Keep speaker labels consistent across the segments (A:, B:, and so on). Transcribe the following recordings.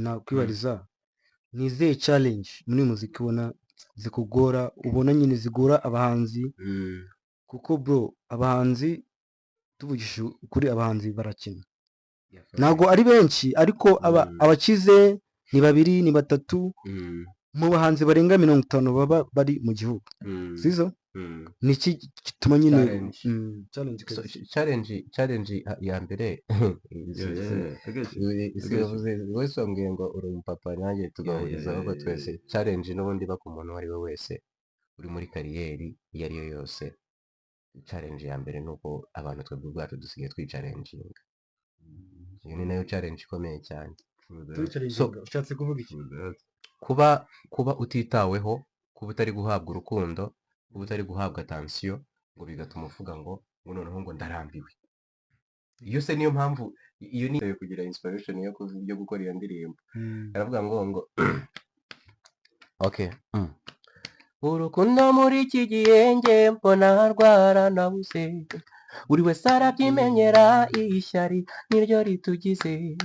A: nakwibariza ni izihe challenge muri muziki ubona zikugora ubona nyine zigora abahanzi kuko bro abahanzi tuvugishije ukuri abahanzi barakina ntabwo ari benshi ariko abakize ni babiri ni batatu mu bahanzi barenga 50 baba bari mu gihugu sizo niki gituma nyine
B: challenge ya mbere wese wambwiye ngo uri umupapa nanjye tugahuriza ahubwo twese challenge n'ubundi baka umuntu uwo ari we wese uri muri kariyeri iyo ari yo yose challenge ya mbere nuko abantu twebwe ubwacu dusigaye twicalenginga iyo ni nayo challenge ikomeye cyane
A: ushatse kuvuga iki
B: kuba utitaweho kuba utari guhabwa urukundo kuba utari guhabwa attention ngo bigatuma uvuga ngo noneho ngo ndarambiwe iyo se niyo mpamvu iyo ni kugira inspiration yo gukora iyo ndirimbo aravuga ngo okay urukundo muri iki gihe nge mbona rwara nabuze buri wese arabyimenyera ishyari niryo ritugize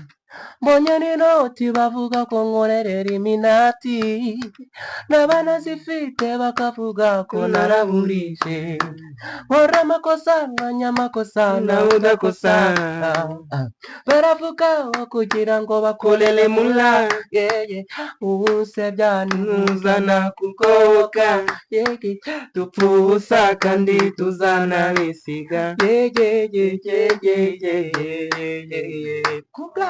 B: mbonye n'inoti bavuga ko nkorerera iminati n'abana zifite bakavuga ko naraburije nkora amakosa nkanya amakosa nawe udakosa baravuga kugira ngo bakorere mula ubuse byanuzana kukoka dupfusa kandi tuzana bisiga kubwa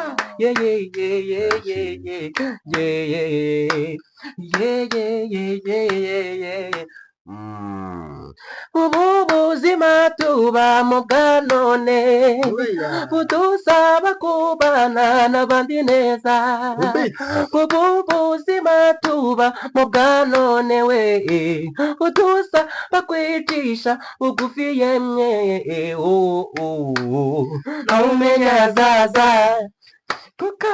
B: ubu buzima tubamo bwa none budusaba kubana n'abandi neza ubu buzima tubamo bwa none we budusaba kwicisha bugufi yemwe nawe umenya zaza kuka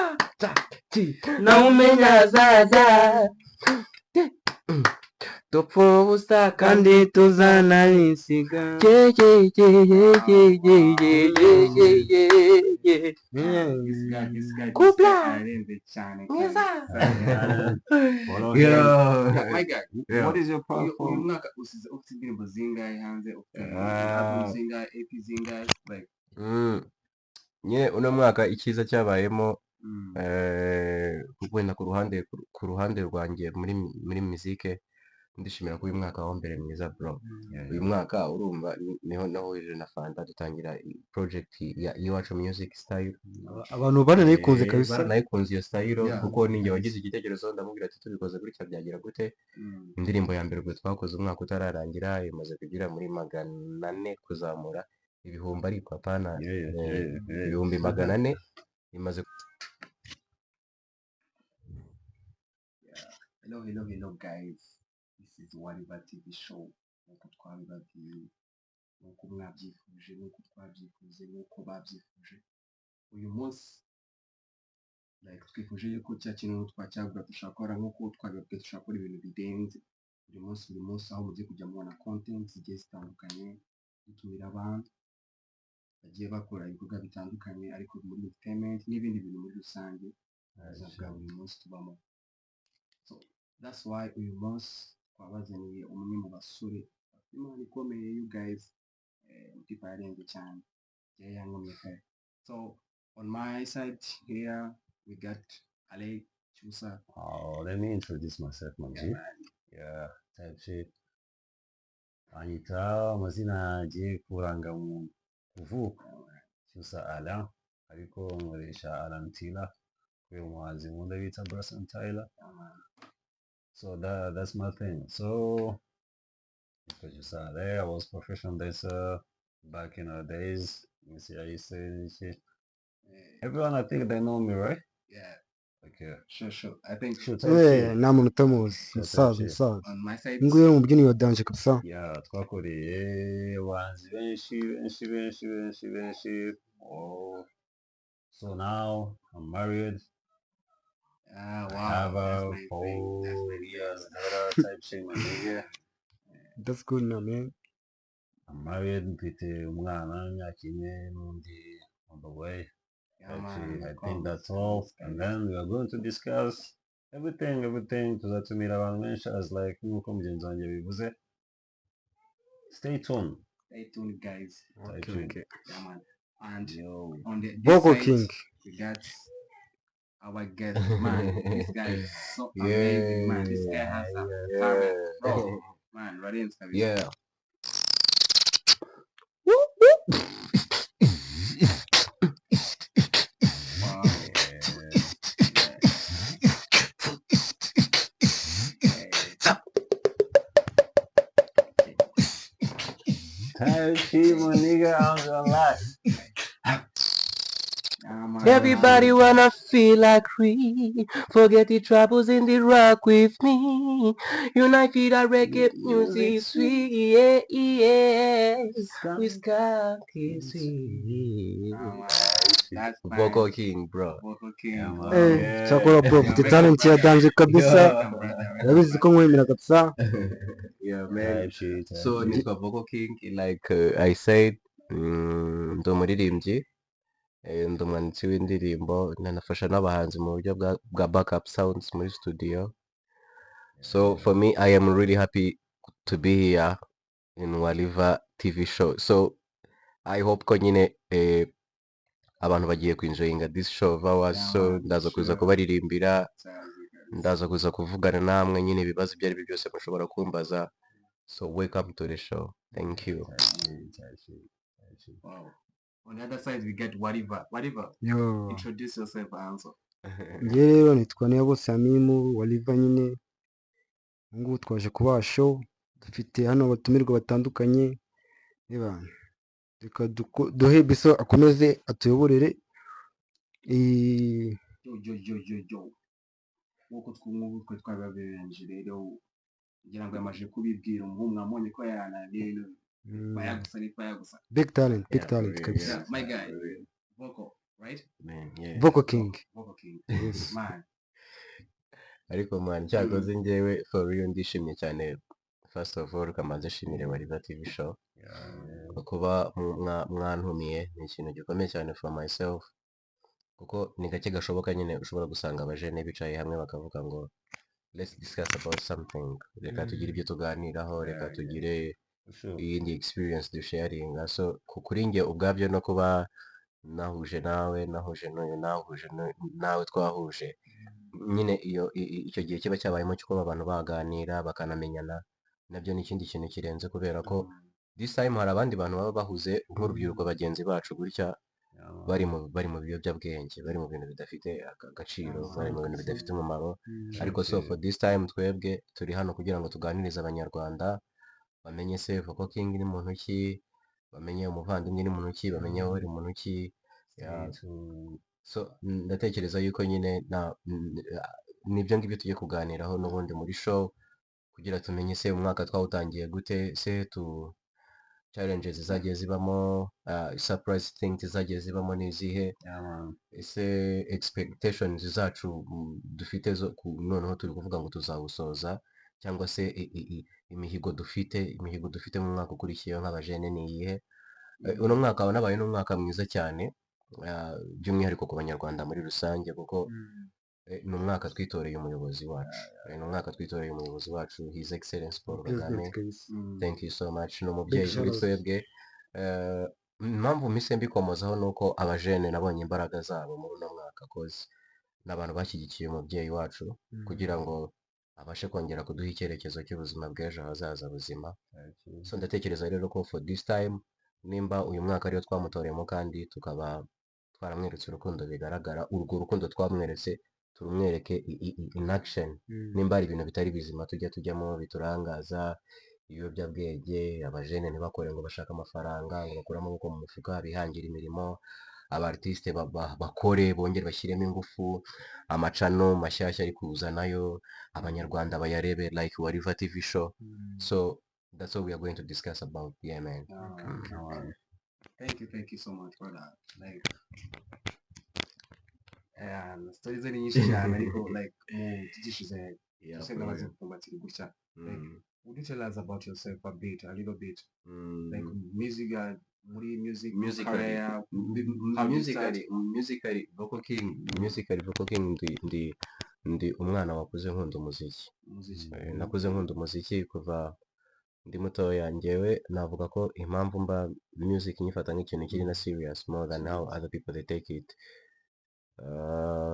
B: nawe umenya zaza dupfubusa kandi tuzana bisiga kubla mwiza
C: what is your platform uyu mwaka ufite indirimbo zingahe hanze album zingahe EP zingahe like
B: nye uno mwaka icyiza cyabayemo wenda ku ruhande rwanjye muri muzike ndishimira ko uyu mwaka wa mbere mwiza bro uyu mwaka urumva niho nahurije na Fanta dutangira project ya Iwacu Music Style
A: abantu baranayikunze kabisa
B: nayikunze iyo style kuko ninjye wagize igitekerezo ndamubwira ati tubikoze gutya byagira gute indirimbo ya mbere ubwo twakoze umwaka utararangira imaze kugira muri 400 kuzamura ibihumbi ariko apana ibihumbi 400 imaze
C: hello guys, this is Wariba TV show nkuko twabibabwiye nkuko mwabyifuje nkuko twabyifuze nkuko babyifuje uyu munsi like twifuje yuko cya kintu twacyagura dushakora nkuko twabibabwiye dushakora ibintu bidenze buri munsi aho mugiye kujya mubona content zigiye zitandukanye dutumira abantu bagiye bakora ibikorwa bitandukanye ariko muri entertainment n'ibindi bintu muri rusange bwa buri munsi tubamo. So that's why uyu munsi twabazaniye umwe mu basore imana ikomeye you guys mutipa yarenze cyane yankomye kare. So on my side here we got Ale Cyusa.
D: Let me introduce myself, Manji. Yeah, type shit. Anyita amazina agiye kuranga mu kuvuka Cyusa Alain ariko nkoresha Alan Tila kwe umuhanzi nkunda bita Brasan Tyler. So that's my thing. So Cyusa Alain, I was professional dancer back in the days. You see, I used to say everyone I think they know me, right?
C: Yeah.
D: Okay.
C: Sure. I think
A: nta muntu utamuzi musaza
C: on my side
A: nguyu umubyinnyi wa danje kabisa.
D: Yeah, twakoreye abahanzi benshi. Oh, so now I'm married.
C: Wow.
D: I have a 4 years type shit, my nigga.
A: That's good now, man.
D: I'm married, mfite umwana w'imyaka 4 n'undi on the way.
C: Yeah, man.
D: Actually, I think
C: Comments,
D: that's all.
C: comments,
D: And
C: guys.
D: then we are going to discuss everything tuzatumira abantu benshi as like nk'uko mugenzi wanjye bivuze. Stay tuned.
C: Stay tuned, guys.
D: Stay
A: Okay,
D: tuned.
A: okay.
C: Yeah, man. And
D: Yo.
C: on this
A: Vocal
C: side,
A: King.
C: we got our guest, man. This guy is so amazing, man. This guy has a talent, bro. Man, Raden's kabisa.
B: Yeah.
C: Wow.
D: Yeah. Type shit, my nigga, I'm gonna lie.
C: Yeah, man.
A: Everybody wanna feel like free. Forget the troubles in the rock with me. Unite feed our reggae music sweet. Yeah, yes. We skank is sweet.
C: Yeah, man. That's
B: Vocal
C: nice.
B: King, bro.
C: Vocal King.
D: Yeah, man.
C: Wow.
D: Yeah.
A: Cyakora bro mfite talent ya danje kabisa. Urabizi ko nkwemera kabisa.
B: Yeah, man.
D: Type shit.
B: So nitwa Vocal King, like I said, ndi umuririmbyi, ndi umwanditsi w'indirimbo, nanafasha n'abahanzi mu buryo bwa backup sounds muri studio. So for me, I am really happy to be here in Waliva TV show. So I hope ko nyine abantu bagiye kwinjoyinga this show of ours.
C: Yeah,
B: So
C: man,
B: ndaza kuza
C: sure.
B: kubaririmbira,
C: Sounds good.
B: ndaza kuza kuvugana namwe nyine ibibazo ibyo ari byo byose mushobora kumbaza. So welcome to the show. Thank you.
D: Type shit.
C: Wow. On the other side, we get Whatever. Whatever.
A: Yo.
C: Introduce yourself, answer.
A: Njye rero nitwa Niyabose Amimu Waliva nyine. Ngubu twaje kubaha show. Dufite hano abatumirwa batandukanye. Reba. Reka duhe Biso akomeze atuyoborere.
C: Yo. Nk'uko twe twabibaberanyije rero kugira ngo yamaze kubibwira umuhungu mwamubonye ko yananiye bayagusa.
A: Big talent
B: Yeah,
A: kabisa.
C: Yeah, my guy. Vocal, right?
B: Man, yeah.
A: Vocal King.
C: Vocal King.
A: Yes.
C: Man.
B: Ariko man cyakoze njyewe for real ndishimye cyane. First of all kamanze nshimire Waliva TV show. Kuba mwantumiye ni ikintu gikomeye cyane for myself. Kuko ni gake gashoboka nyine ushobora gusanga abajene bicaye hamwe bakavuga ngo let's discuss about something. Reka tugire ibyo tuganiraho, reka tugire iyindi experience dusharinga. So kuri njye ubwabyo no kuba nahuje nawe, nahuje n'uyu, nahuje nawe, twahuje nyine icyo gihe kiba cyabayemo cyo kuba abantu baganira bakanamenyana, nabyo ni ikindi kintu kirenze kubera ko this time hari abandi bantu baba bahuze nk'urubyiruko bagenzi bacu gutya bari mu biyobyabwenge, bari mu bintu bidafite agaciro, bari mu bintu bidafite umumaro. Ariko so for this time twebwe turi hano kugira ngo tuganirize abanyarwanda bamenye se Vocal King ni muntu ki, bamenye umuvandimwe ni muntu ki, bamenye wowe uri muntu ki. So ndatekereza yuko nyine nibyo ngibyo tugiye kuganiraho n'ubundi muri show kugira tumenye se umwaka twawutangiye gute, se challenges zagiye zibamo, surprise things zagiye zibamo n'izihe, ese expectations zacu dufite zo noneho turi kuvuga ngo tuzawusoza, cyangwa se imihigo dufite mu mwaka ukurikiyeho nk'abajene ni iyihe. Uno mwaka wanabaye n'umwaka mwiza cyane, by'umwihariko ku banyarwanda muri rusange kuko ni umwaka twitoreye umuyobozi wacu, His Excellence Paul Kagame. Thank you so much. Ni umubyeyi kuri twebwe. Impamvu mise mbikomozaho ni uko abajene nabonye imbaraga zabo muri uno mwaka koze n'abantu bashyigikiye umubyeyi wacu kugira ngo abashe kongera kuduha icyerekezo cy'ubuzima bw'ejo hazaza buzima. So ndatekereza rero ko for this time nimba uyu mwaka ariyo twamutoreyemo kandi tukaba twaramweretse urukundo bigaragara, urwo rukundo twamweretse turumwereke in action. Nimba hari ibintu bitari bizima tujyamo biturangaza, ibiyobyabwenge, abajene ntibakore ngo bashaka amafaranga ngo bakure amaboko mu mufuka, bihangira imirimo, abartiste bakore bongere bashyiremo ingufu, amacano mashyashya ari kuza nayo abanyarwanda bayarebe like Waliva TV show. So that's what we are going to discuss about. Yeah, man.
C: Thank you so much for that. Like stories ni nyinshi cyane ariko like tugishize tusengabaze kumbatira gutya. Like would you tell us about yourself a little bit? Like music muri music
B: musically
C: career how you start?
B: musically vocal king ndi umwana wakuze nkunda umuziki.
C: Umuziki.
B: Nakuze nkunda umuziki kuva ndi mutoya. Njyewe navuga ko impamvu mba music nyifata nk'ikintu kiri na serious more than how other people they take it.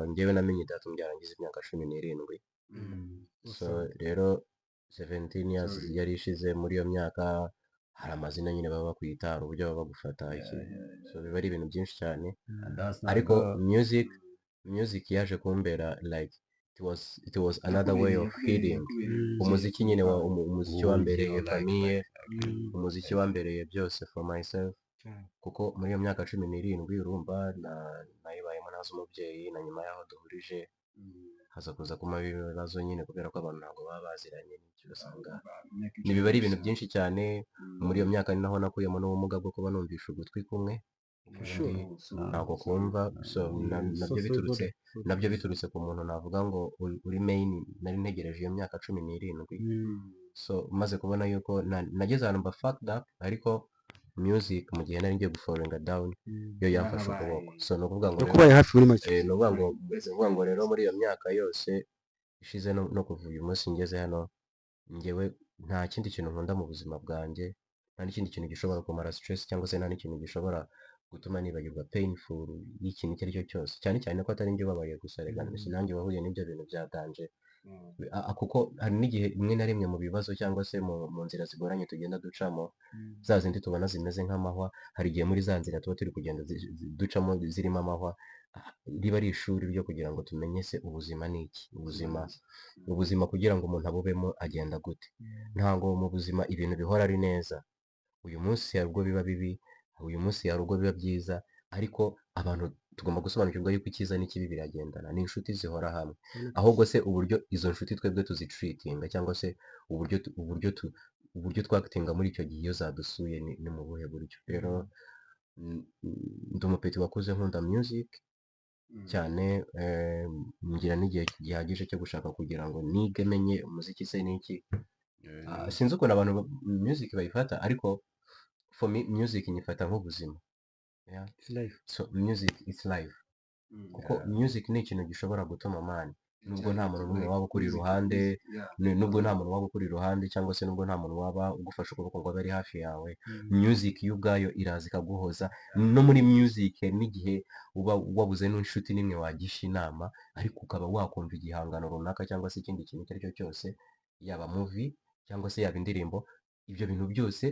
B: Njyewe namenye data umbyara ngize imyaka 17. So rero 17 years yari ishize. Muri iyo myaka hari amazina nyine baba bakwita, hari uburyo baba bagufata iki. So biba ari ibintu byinshi cyane, ariko music yaje kumbera like it was another way of healing. Umuziki nyine umuziki wambereye famille, umuziki wambereye byose for myself, kuko muri iyo myaka 17 urumva nayibayemo nazo umubyeyi, na nyuma yaho duhurije haza kuza kuma ibibazo nyine kubera ko abantu ntabwo baba baziranye, n'icyo usanga nibiba ari ibintu byinshi cyane. Muri iyo myaka ni naho nakuyemo n'ubumuga bwo kuba numvisha ugutwi kumwe, ntabwo kumva. So nabyo biturutse ku muntu navuga ngo uri main. Nari ntegereje iyo myaka 17. So maze kubona yuko nageze ahantu mba fucked up, ariko music mu gihe nari ngiye guforinga down yo yamfashe ukuboko. So ni ukuvuga ngo
A: kubaye hafi muri make.
B: ni ukuvuga ngo rero muri iyo myaka yose ishize no kuva uyu munsi ngeze hano, njyewe nta kindi kintu nkunda mu buzima bwanjye, nta n'ikindi kintu gishobora kumara stress, cyangwa se nta n'ikintu gishobora gutuma nibagirwa painful y'ikintu icyo ari cyo cyose, cyane cyane ko atari njye ubabaye gusa, rega nanjye wahuye n'ibyo bintu bya danje. Kuko hari n'igihe rimwe na rimwe mu bibazo cyangwa se mu nzira zigoranye tugenda ducamo, za zindi tubona zimeze nk'amahwa, hari igihe muri za nzira tuba turi kugenda ducamo zirimo amahwa, riba ari ishuri ryo kugira ngo tumenye se ubuzima ni iki. Ubuzima kugira ngo umuntu abubemo agenda gute. Ntabwo mu buzima ibintu bihora ari neza. Uyu munsi hari ubwo biba bibi, uyu munsi hari ubwo biba byiza, ariko abantu tugomba gusobanukirwa yuko icyiza n'ikibi biragendana, ni inshuti zihora hamwe. Ahubwo se uburyo izo nshuti twebwe tuzitreatinga, cyangwa se uburyo twakitinga muri icyo gihe iyo zadusuye ni mu buhe buryo. Rero ndi umupeti wakuze nkunda music cyane, ngira n'igihe gihagije cyo gushaka kugira ngo nige menye umuziki se n'iki. Sinzi ukuntu abantu music bayifata, ariko for me music nyifata nk'ubuzima. So music is life, kuko music ni ikintu gishobora gutuma mani, nubwo nta muntu n'umwe waba ukuri iruhande, cyangwa se nubwo nta muntu waba ugufasha ukuboko ngo abe ari hafi yawe, music yo ubwayo iraza ikaguhoza. No muri music n'igihe uba wabuze n'inshuti n'imwe wagisha inama, ariko ukaba wakumva igihangano runaka cyangwa se ikindi kintu icyo ari cyo cyose, yaba movie cyangwa se yaba indirimbo, ibyo bintu byose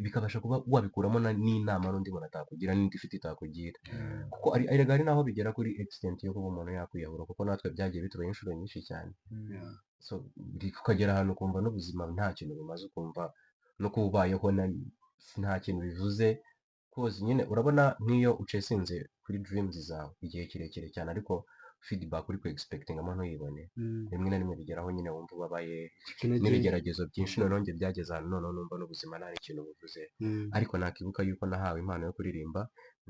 B: bikabasha kuba wabikuramo n'inama n'undi muntu atakugira, n'indi nshuti itakugira. Kuko ari naho bigera kuri extent yo kuba umuntu yakwiyahura, kuko natwe byagiye bitubaho inshuro nyinshi cyane. So ukagera ahantu ukumva n'ubuzima nta kintu bumaze, ukumva no kuba ubayeho nta kintu bivuze. Koze nyine urabona nk'iyo ucesinze kuri dreams zawe igihe kirekire cyane, ariko feedback uri ku expectingamo ntuyibone, rimwe na rimwe bigeraho nyine wumva ubabaye, n'ibigeragezo byinshi noneho njye byageze ahantu noneho numva n'ubuzima nta n'ikintu buvuze. Ariko nakibuka yuko nahawe impano yo kuririmba,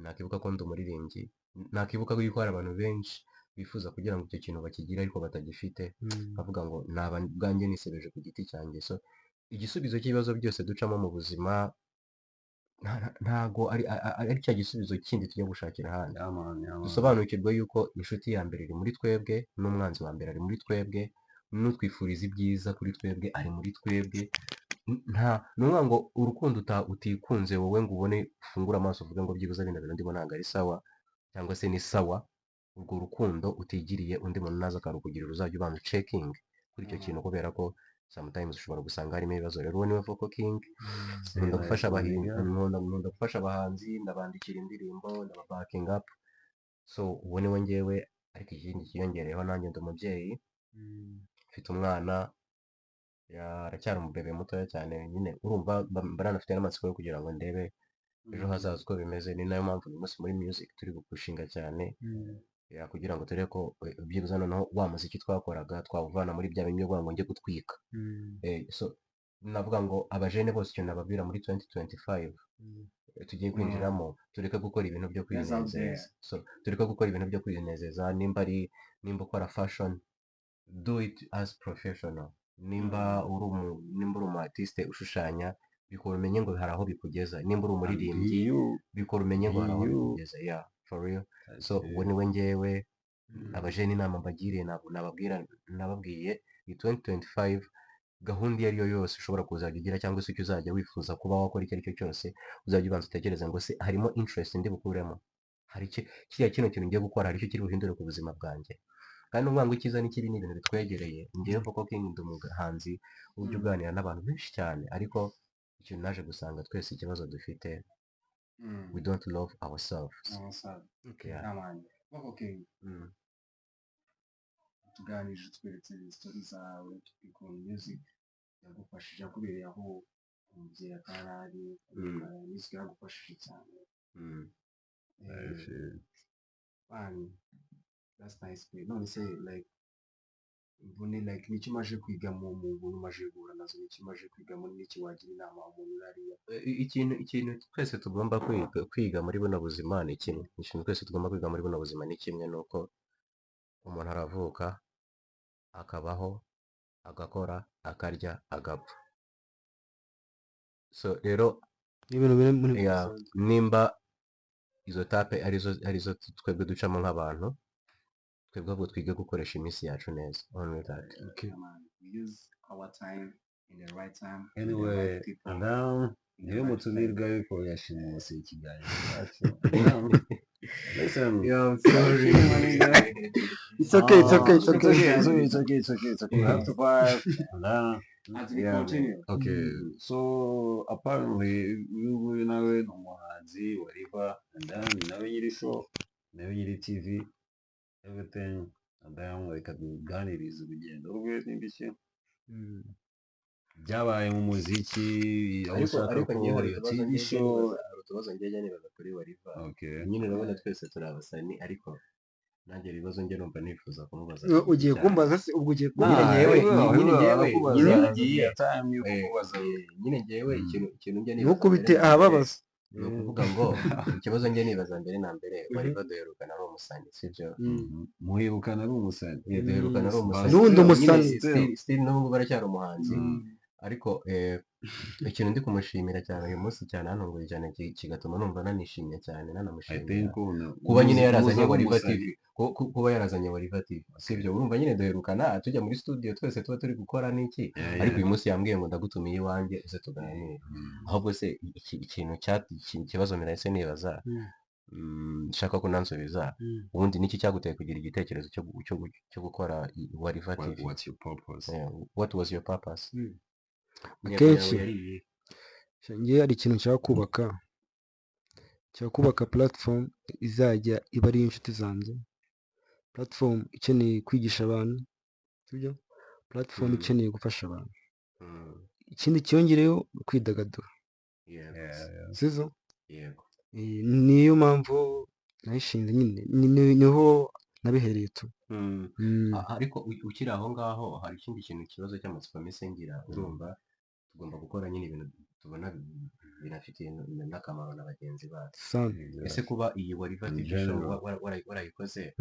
B: nakibuka ko ndi umuririmbyi, nakibuka yuko hari abantu benshi bifuza kugira ngo icyo kintu bakigire ariko batagifite, bavuga ngo naba bwanjye nisebeje ku giti cyanjye. So igisubizo cy'ibibazo byose ducamo mu buzima ntago ari cya gisubizo kindi tujya gushakira ahandi. Dusobanukirwe yuko inshuti ya mbere iri muri twebwe, n'umwanzi wa mbere ari muri twebwe, n'utwifuriza ibyiza kuri twebwe ari muri twebwe. Ni ukuvuga ngo urukundo utikunze wowe ngo ubone ufungure amaso uvuge ngo byibuze bino bintu ndimo ntabwo ari sawa, cyangwa se ni sawa, urwo rukundo utigiriye undi muntu naza akarukugirira, uzajya ubanza checking kuri icyo kintu, kubera ko sometimes ushobora gusanga harimo ibibazo. Rero uwo niwe vocal king. Nkunda gufasha abahanzi, ndabandikira indirimbo, ndaba backing up. So uwo niwe njyewe, ariko ikindi kiyongereyeho nanjye ndi umubyeyi, mfite umwana, aracyari umubebe mutoya cyane. Nyine urumva baranafite n'amatsiko yo kugira ngo ndebe ejo hazaza uko bimeze. Ni nayo mpamvu uyu munsi muri music turi gupushinga cyane, kugira ngo turebe ko byibuze noneho wa muziki twakoraga twawuvana muri bya bindi byo ngo njye gutwika. So navuga ngo abajene bose icyo nababwira muri 2025 tugiye kwinjiramo, tureke gukora ibintu byo kwinezeza. So tureke gukora ibintu byo kwinezeza. Nimba ukora fashion, do it as professional. Nimba uri umu artiste ushushanya, bikora umenye ngo hari aho bikugeza, nimba uri umuririmbyi bikora umenye ngo hari aho bikugeza. Yeah, for real. So ubu niwe njyewe abajene inama mbagiriye, nababwiye ni 2025 gahunda iyo ari yo yose ushobora kuzajya ugira cyangwa se icyo uzajya wifuza kuba wakora icyo ari cyo cyose, uzajya ubanza utekereze ngo se harimo interest ndi bukuremo, hari kiriya kino kintu ngiye gukora hari icyo kiri buhindure ku buzima bwanjye. Kandi uvuga ngo icyiza n'ikibi ni ibintu bitwegereye. Ngewe koko King ndi umuhanzi ujya uganira n'abantu benshi cyane, ariko ikintu naje gusanga twese ikibazo dufite, we don't love ourselves. Yeah.
C: tuganije tweretse story zawe, ukuntu music yagufashije, yakubereye aho umubyeyi atarari, music yagufashije cyane. Man, that's nice. None se like mbone like niki umaze kwiga mu muntu umaze guhura nazo, niki umaze kwiga muri niki wagira inama umuntu uriya?
B: Ikintu twese tugomba kwiga muri buno buzima ni kimwe. Ikintu twese tugomba kwiga muri buno buzima ni kimwe, nuko umuntu aravuka akabaho agakora akarya agapfa. So rero nimba izo tape arizo twebwe ducamo nk'abantu, twebwe ahubwo twige gukoresha iminsi yacu neza. Only that.
C: Okay. We use our time in the right time.
D: Anyway, now niyo mutumirwa yuko yashimuse ikiganiro cyacu. Listen,
B: I'm sorry.
A: It's okay.
D: We have to vibe.
C: As we
D: Yeah,
C: continue.
D: okay. So apparently you nawe ni umuhanzi wa River, and then nawe nyiri show, nawe nyiri TV, everything, and then reka tuganirize urugendo rwe n'ibiki byabaye mu muziki, aho ushaka
B: ariko
D: ko
B: njye
D: iyo TV show.
B: hari utubazo njye nibaza kuri Wariva.
D: Okay.
B: Nyine urabona twese turi abasani, ariko nanjye ibibazo njye numva nifuza kumubaza.
A: ugiye kumbaza se? Ubwo ugiye
B: Nyine njyewe
D: Nyine
B: njyewe ikintu njye nibaza
A: ntukubite ahababaza.
B: ni ukuvuga ngo ikibazo njye nibaza mbere na mbere, Wariva duherukana ari umusani, sibyo?
D: muhirukana ari umusani.
B: Duherukana ari umusani,
A: N'undi umusani.
B: still n'ubu ngubu aracyari umuhanzi. Ariko ikintu ndi kumushimira cyane uyu munsi cyane, hantunguye cyane, kigatuma numva nanishimye cyane, nanamushimira kuba nyine yarazanye Wariva TV, kuba yarazanye Wariva TV, sibyo? Urumva nyine duherukana tujya muri studio twese tuba turi gukora n'iki, ariko uyu munsi yambwiye ngo ndagutumiye iwanjye uze tuganire. Ahubwo se ikibazo mirahise nibaza, nshaka ko nansubiza, ubundi niki cyaguteye kugira igitekerezo cyo gukora Wariva TV?
D: What's your purpose?
B: What was your purpose?
A: Akenshi njye hari ikintu nshaka kubaka platform izajya iba ari inshuti zanjye, platform ikeneye kwigisha abantu, sibyo? Platform ikeneye gufasha abantu, ikindi cyongereyeho kwidagadura, sizo?
B: Yego.
A: Niyo mpamvu nayishinze, nyine niho nabihereye tu.
B: Ariko ukiri aho ngaho hari ikindi kintu, ikibazo cy'amatsiko mise ngira. Urumva tugomba gukora nyine ibintu tubona binafitiye n'akamaro na bagenzi bacu. Ese kuba iyi Wariva TV show warayikoze,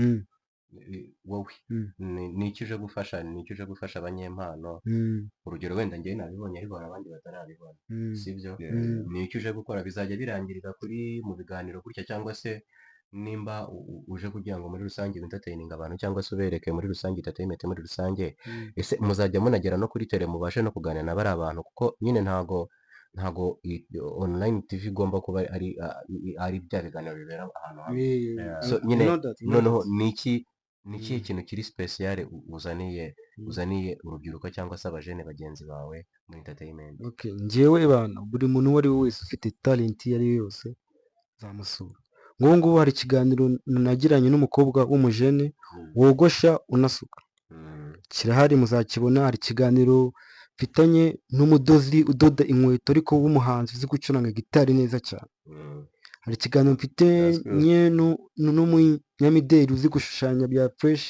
B: wowe ni uje gufasha abanyempano? Urugero wenda njyewe nabibonye ariko hari abandi batarabibona, sibyo? Ni uje gukora, bizajya birangirira kuri mu biganiro gutya, cyangwa se nimba uje kugira ngo muri rusange entertaining abantu, cyangwa se ubereke muri rusange entertainment muri rusange, ese muzajya munagera no kuri tele mubashe no kuganira na bari abantu? Kuko nyine ntago online TV igomba kuba ari bya biganiro bibera ahantu hamwe. So nyine noneho ni ikihe kintu kiri special uzaniye urubyiruko cyangwa se abajene bagenzi bawe muri entertainment?
A: Okay, njyewe bana, buri muntu uwo ari we wese ufite talent iyo ari yo yose zamusura. Ngubu ngubu hari ikiganiro nagiranye n'umukobwa w'umujene wogosha unasuka, kirahari muzakibona. Hari ikiganiro mfitanye n'umudozi udoda inkweto ariko w'umuhanzi uzi gucuranga gitari neza cyane. Hari ikiganiro mfitanye n'umunyamideli uzi gushushanya bya fresh.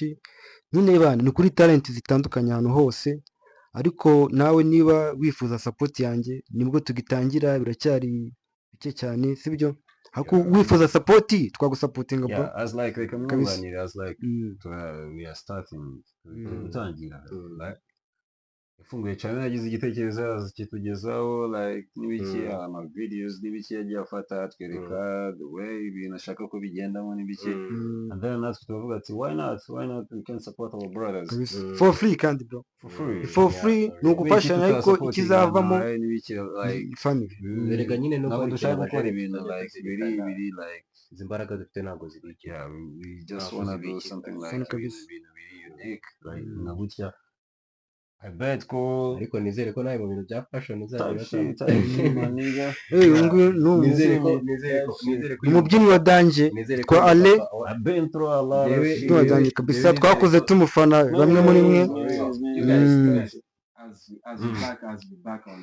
A: Nyine bana, ni kuri talent zitandukanye ahantu hose, ariko nawe niba wifuza support yanjye, nibwo tugitangira, biracyari bike cyane, sibyo? Ariko wifuza support twagusapotinga bro.
D: As like we are starting gutangira, right? ifunguye cyane yagize igitekerezo kitugezaho like n'ibiki ama videos n'ibiki yagiye afata atwereka the way ibintu ashaka ko bigendamo n'ibiki and then natwe tukavuga ati why not we can support our brothers
A: for free kandi bro
D: for free
A: for free ni ugufashanya ariko ikizavamo
D: n'ibiki like
A: family
B: erega nyine no
D: ntabwo
B: kwari
D: dushaka
B: ikintu
D: gukora
B: abajene
D: ibintu
B: tuzajya
D: like
B: tuzirikana.
D: biri like
B: izi mbaraga dufite ntabwo ziri
D: yeah we just
B: Ntabwo
D: wanna do
B: zibikika.
D: something like
A: Sana kabisa.
D: ibintu biri unique like nka gutya I bet ko
B: ariko nizere ko nawe mu bintu bya fashion uzajya
D: type shit my nigga
A: uyu nguyu ni
B: nizere ko
A: umubyinnyi wa danje
B: nizere ko
A: twa Ale
D: I've been through a lot of
B: Yewe-
D: shit
A: wa danje kabisa twakoze tumufana bamwe muri mwe
C: You guys,
A: Mm.
C: as we back on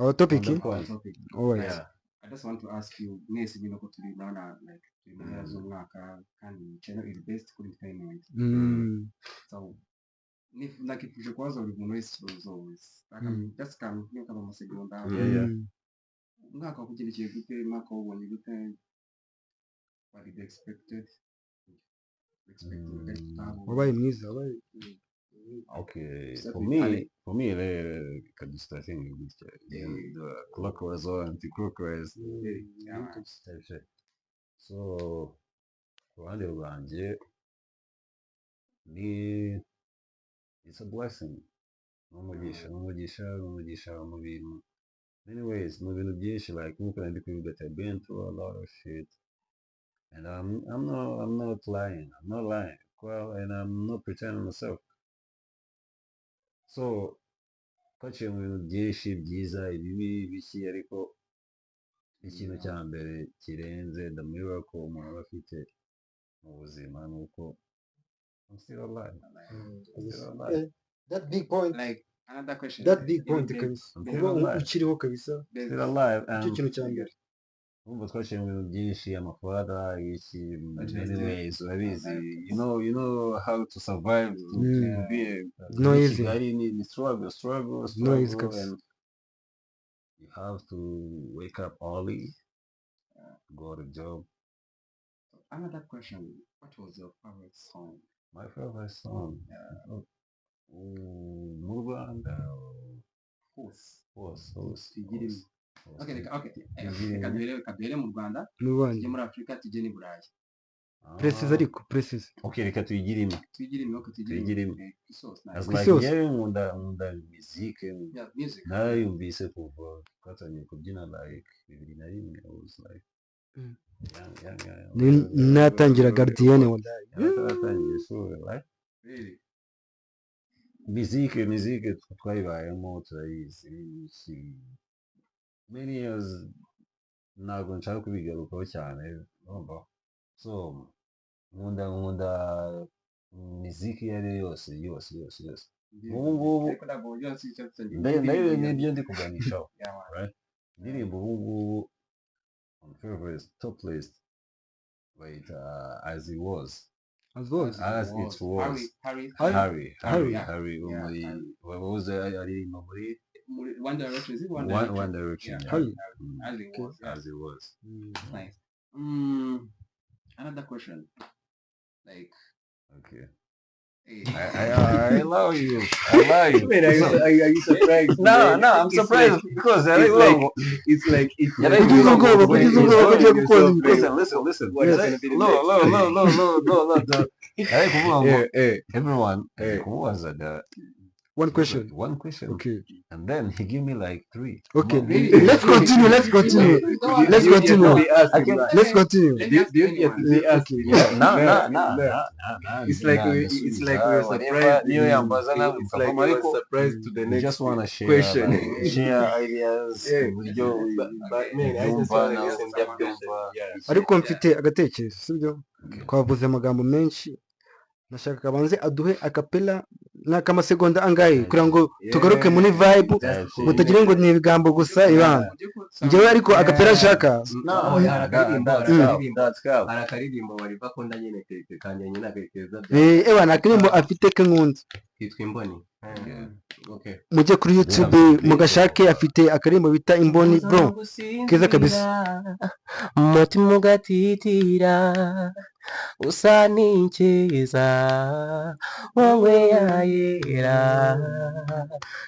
A: our topic
D: On the
C: our
D: point.
C: topic,
A: alright
D: yeah
C: I just want to ask you, mwese bino ko turi naona like turi mu mpera z'umwaka kandi channel iri best kuri entertainment. So nakipuje kubaza buri muntu wese ikibazo wese just niyo kaba amasegonda
D: Yeah.
C: umwaka wakugendekeye gute umwaka wabonye gute what did expected
A: wabaye mwiza wabaye
D: okay
C: Start
D: for
C: with
D: me
C: Ale.
D: can start thinking with the clockwise or anti-clockwise type shit so ku ruhande rwanjye ni it's a blessing n'umugisha mu bintu anyways mu bintu byinshi like nkuko ndi kubivuga ati I've been through a lot of shit and I'm not lying well and I'm not pretending myself so twaciye mu bintu byinshi byiza ibibi biki ariko ikintu cya mbere kirenze ndamubwira ko umuntu aba afite mu buzima ni uko I'm still alive.
A: that big point
C: like another question
A: that big point
C: Maybe-
A: kabisa
C: maybe
A: kuba
C: alive.
A: ukiriho kabisa
C: there's-
D: Still alive
A: nicyo
D: and
A: kintu cya mbere
D: urumva twaciye mu bintu byinshi amafaranga iki
C: But
D: anyways urabizi you know how to survive to be
A: No
D: muri
A: easy.
D: Kigali ni struggle
A: No easy kabisa.
D: and you have to wake up early go to job
C: another question what was your favorite song
D: my favorite song mu Rwanda hose
C: Tugirimo. okay
D: Tugirimo.
C: reka duhere mu Rwanda
A: n'ubundi
C: tujye muri Afurika tujye n'i Burayi
A: precise ariko precise
D: okay reka tuyigirimo
C: twigirimo ko
D: Tugirimo.
C: isosi
D: as
C: nice
D: like
A: Isosi.
D: yewe nkunda muzike
C: yeah music
D: narayumvise kuva twatangiye kubyina like 2001 I was like
A: Mm.
D: young.
A: natangira gardienne wallahi
D: Natangiye so like
C: really
D: muzike twayibayemo turayizi many years ntabwo nshaka kubigarukaho cyane urumva so nkunda muziki iyo ari yo yose ubu ngubu
C: ariko ntabwo buryo hasi icyo tutangiye
D: nayo nibyo ndi kuganishaho
C: yeah man.
D: right indirimbo ubu ngubu on favorite top list bayita as it was
A: as well
D: As it was.
C: Harry
D: Harry wo
C: Yeah,
D: muri
C: Harry.
D: wabuze aririmba muri
C: One Direction is it
D: One Direction
C: Yeah.
A: Harry.
C: Harry was yeah.
D: as it was
C: Nice. Another question. Like,
D: okay
C: hey,
D: I allow you
B: Wait, are you surprised?
D: no
B: man?
D: I'm
B: It's
D: surprised
B: like-
D: because
B: it's like it's
D: Yeah,
B: like
D: they do
B: you're
D: ubwoba,
B: so
D: kugize
B: brave.
A: ubwoba ko ugiye gukora
B: You're so
A: ibikosa.
B: brave.
D: listen
B: What is gonna be the next?
D: no ari kuvuga ngo everyone
B: Eh.
D: kumubaza
A: one question
D: one question
A: okay
D: and then he give me like 3
A: okay
C: Really?
A: let's continue
C: Let's continue.
A: let's continue
B: Do you get to be asked? It's like we're surprised.
D: niyo yambaza nawe
B: It's like we were surprised to the
D: you
B: next
D: just want to share
B: question.
D: share ideas
B: Yeah.
D: uburyo
B: But man, I just
D: ubyumva
B: want to
D: nawe
B: listen
D: uko
B: to that
D: ubyumva
B: question.
A: ariko mfite agatekerezo sibyo twavuze amagambo menshi nashaka abanze aduhe akapela n'akamasegonda angahe kugira ngo tugaruke muri vibe mutagira ngo ni ibigambo gusa ibanga njyewe ariko akapela ashaka
B: Hari akaririmbo bari bakunda nyine keke kanjye nyine akerekeza
A: ewa nakaririmbo afite ke nkunda
B: kitwa imboni. Okay.
A: mujye kuri YouTube mugashake afite akaririmbo bita imboni bro keza kabisa
B: umutima ugatitira usa n'ikiza wowe yayera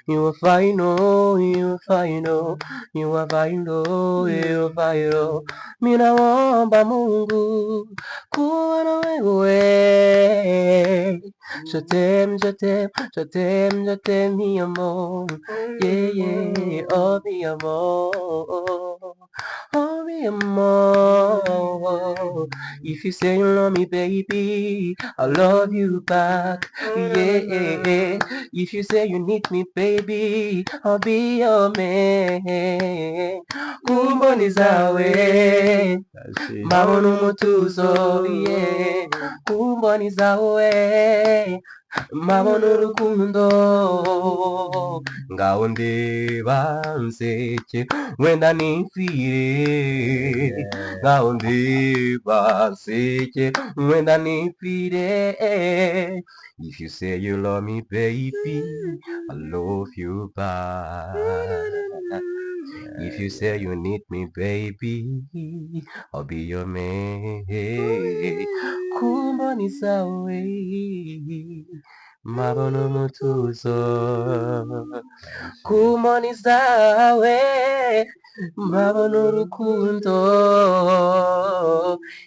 B: you are final you are final you are final you are final mina womba Mungu kuona wewe je t'aime je t'aime je t'aime je t'aime mi amor yeah yeah oh mi amor oh mi amor if you say you love me baby I love you back yeah if you say you need me baby I'll be your man kumboni zawe mbabona umutuzo yeah kumboni zawe mbabona urukundo ngaho ndeba nseke wenda nipfire ngaho ndeba nseke wenda nipfire if you say you love me baby I love you back if you say you need me baby I'll be your man kumboni zawe mbabona umutuzo kumboni zawe mbabona urukundo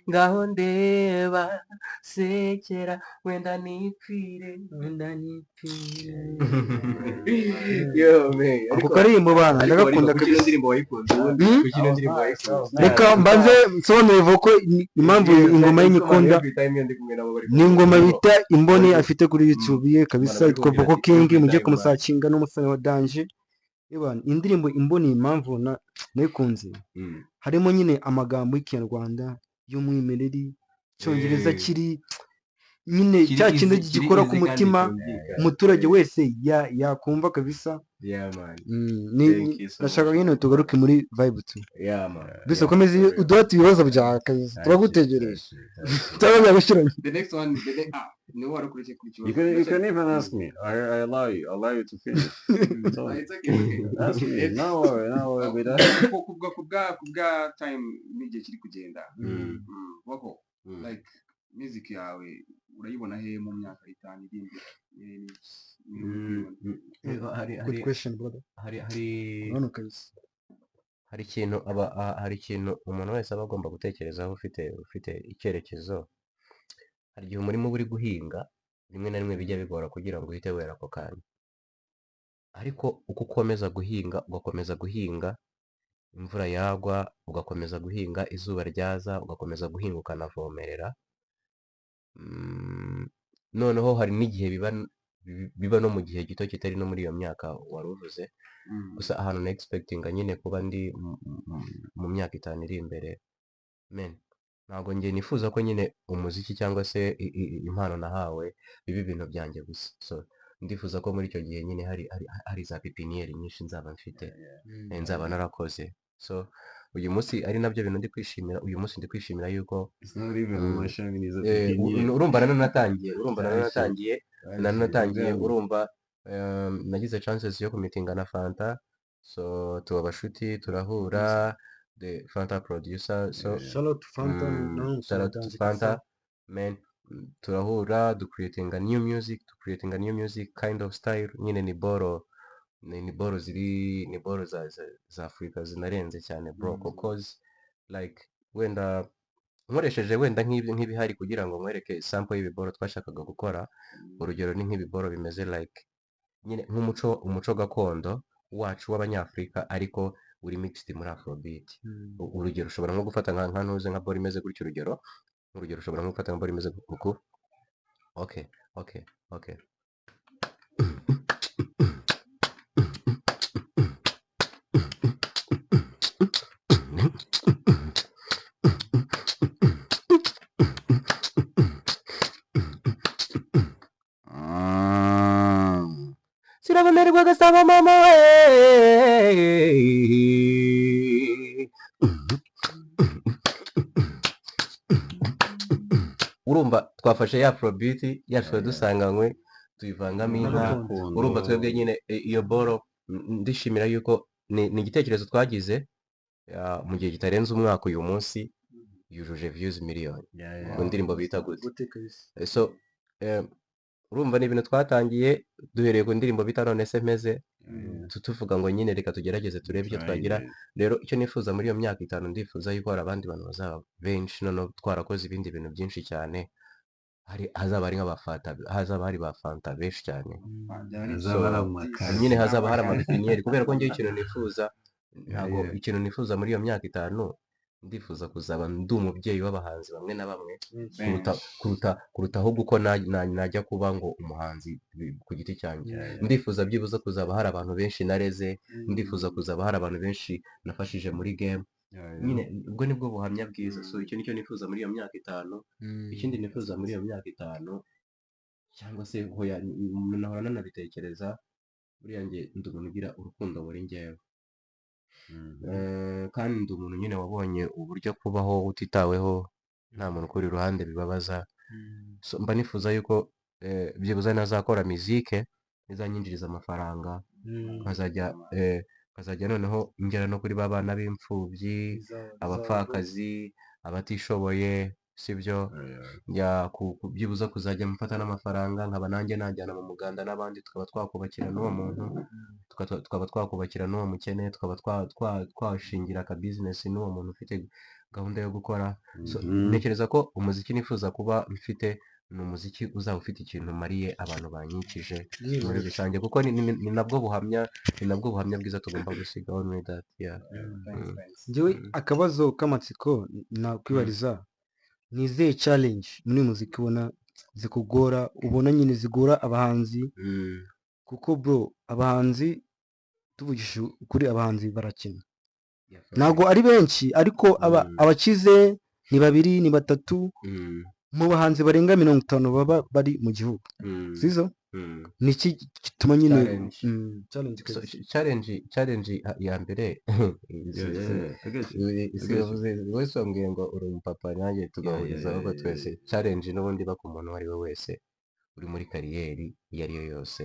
B: ngaho ndeba sekera wenda nipfire yo man
A: ako karirimbo bana ndagakunda
B: kuki ino ndirimbo wayikunze ubundi kuki ino ndirimbo wayikunze
A: reka mbanze nsobanure ko impamvu ingoma y'inyikunda ni ingoma bita imboni afite kuri YouTube ye kabisa yitwa Boko King mujye kumusacinga n'umusani wa Danje Ebana indirimbo imboni impamvu nayikunze harimo nyine amagambo y'ikinyarwanda y'umwimereri cyongereza kiri nyine cya kintu gikora ku mutima umuturage wese yakumva kabisa nashaka nyine tugaruke muri vibe tu bisa komeze uduhate ibibazo byawe kabisa turagutegereje turabona gushyiranye
C: The next one no wari ukurikiye kuri
D: You can even ask me. I allow you. I allow you to finish. So,
C: It's okay.
D: ask me. No worry with that.
C: kubwa time n'igihe kiri kugenda wako like music yawe urayibona he mu myaka 5 iri imbere
A: good question brother
B: hari
A: urabona kabisa
B: hari ikintu umuntu wese aba agomba gutekerezaho ufite icyerekezo hari igihe umurimo uba uri guhinga rimwe na rimwe bijya bigora kugira ngo uhite wera ako kanya ariko uko ukomeza guhinga imvura yagwa ugakomeza guhinga izuba ryaza ugakomeza guhinga ukanavomerera noneho hari n'igihe biba no mu gihe gito kitari no muri iyo myaka wari uvuze gusa ahantu na expectinga nyine kuba ndi mu myaka 5 iri imbere ntabwo njye nifuza ko nyine umuziki cyangwa se impano nahawe biba ibintu byanjye gusa so ndifuza ko muri icyo gihe nyine hari za pipiniyeri nyinshi nzaba mfite nzaba narakoze so uyu munsi ari nabyo bintu ndi kwishimira uyu munsi ndi kwishimira yuko urumva nananatangiye urumva nagize chances yo kumitinga na Fanta so tuba abashuti turahura the Fanta producer so
A: shout out to Fanta
B: man turahura creating a new music kind of style nyine ni boro za Afrika zinarenze cyane bro cause like wenda nkoresheje wenda nk'ibihari kugira ngo nkwereke sample y'ibiboro twashakaga gukora urugero ni nk'ibiboro bimeze like nyine umuco gakondo wacu w'abanyafrika ariko uri mixed muri Afrobeat urugero ushobora nko gufata nka ntuze nka boro imeze gutyo urugero ushobora nko gufata nka boro imeze uku okay sirabonerwa gasaba mama we urumva twafashe ya Afrobeat yacu dusanganywe tuyivangamo inka urumva twebwe nyine iyo boro ndishimira yuko ni igitekerezo twagize mu gihe kitarenze umwaka uyu munsi yujuje views miliyoni
D: Yeah,
B: ku ndirimbo bita gute.
A: gute kabisa.
B: So urumva ni ibintu twatangiye duhereye ku ndirimbo bita none se meze tuvuga ngo nyine reka tugerageze turebe icyo twagira. Rero icyo nifuza muri iyo myaka 5 ndifuza yuko hari abandi bantu bazaba benshi noneho twarakoze ibindi bintu byinshi cyane, hazaba hari ba fanta benshi cyane, nyine hazaba hari amapipiniyeri, kubera ko ngewe ikintu nifuza ntabwo ikintu nifuza muri iyo myaka 5 ndifuza kuzaba ndi umubyeyi w'abahanzi bamwe na bamwe kuruta ahubwo uko najya kuba ngo umuhanzi ku giti cyanjye. Ndifuza byibuze kuzaba hari abantu benshi nareze, ndifuza kuzaba hari abantu benshi nafashije muri game, nyine ubwo nibwo buhamya bwiza. So icyo nicyo nifuza muri iyo myaka 5. Ikindi nifuza muri iyo myaka 5 cyangwa se hoya nahora nanabitekereza, buriya njye ndi umuntu ugira urukundo muri njyewe, kandi ndi umuntu nyine wabonye uburyo kubaho utitaweho nta muntu ukuri iruhande bibabaza. So mba nifuza yuko byibuze nazakora muzike izanyinjiriza amafaranga, nkazajya noneho ngera no kuri ba bana b'imfubyi, abapfakazi, abatishoboye, sibyo, byibuze kuzajya mfata n'amafaranga nkaba nanjye najyana mu muganda n'abandi, tukaba twakubakira n'uwo muntu, tukaba twakubakira n'uwo mukene, tukaba twashingira aka business n'uwo muntu ufite gahunda yo gukora. So ntekereza ko umuziki nifuza kuba mfite ni umuziki uzaba ufite ikintu mariye abantu banyikije muri rusange, kuko ni nabwo buhamya bwiza tugomba gusigaho muri that.
A: Njyewe akabazo k'amatsiko nakwibariza, ni izihe challenge muri muziki ubona zikugora, ubona nyine zigora abahanzi? Kuko bro, abahanzi tuvugishije ukuri, abahanzi barakina, ntabwo ari benshi ariko abakize ni 2 ni 3 mu bahanzi barenga 50 baba bari mu gihugu, sizo? Niki gituma nyine
B: challenge ya mbere wese wambwiye ngo uri umupapa nanjye tugahuriza ahubwo twese challenge n'ubundi baka umuntu uwo ari we wese uri muri kariyeri iyo ari yo yose.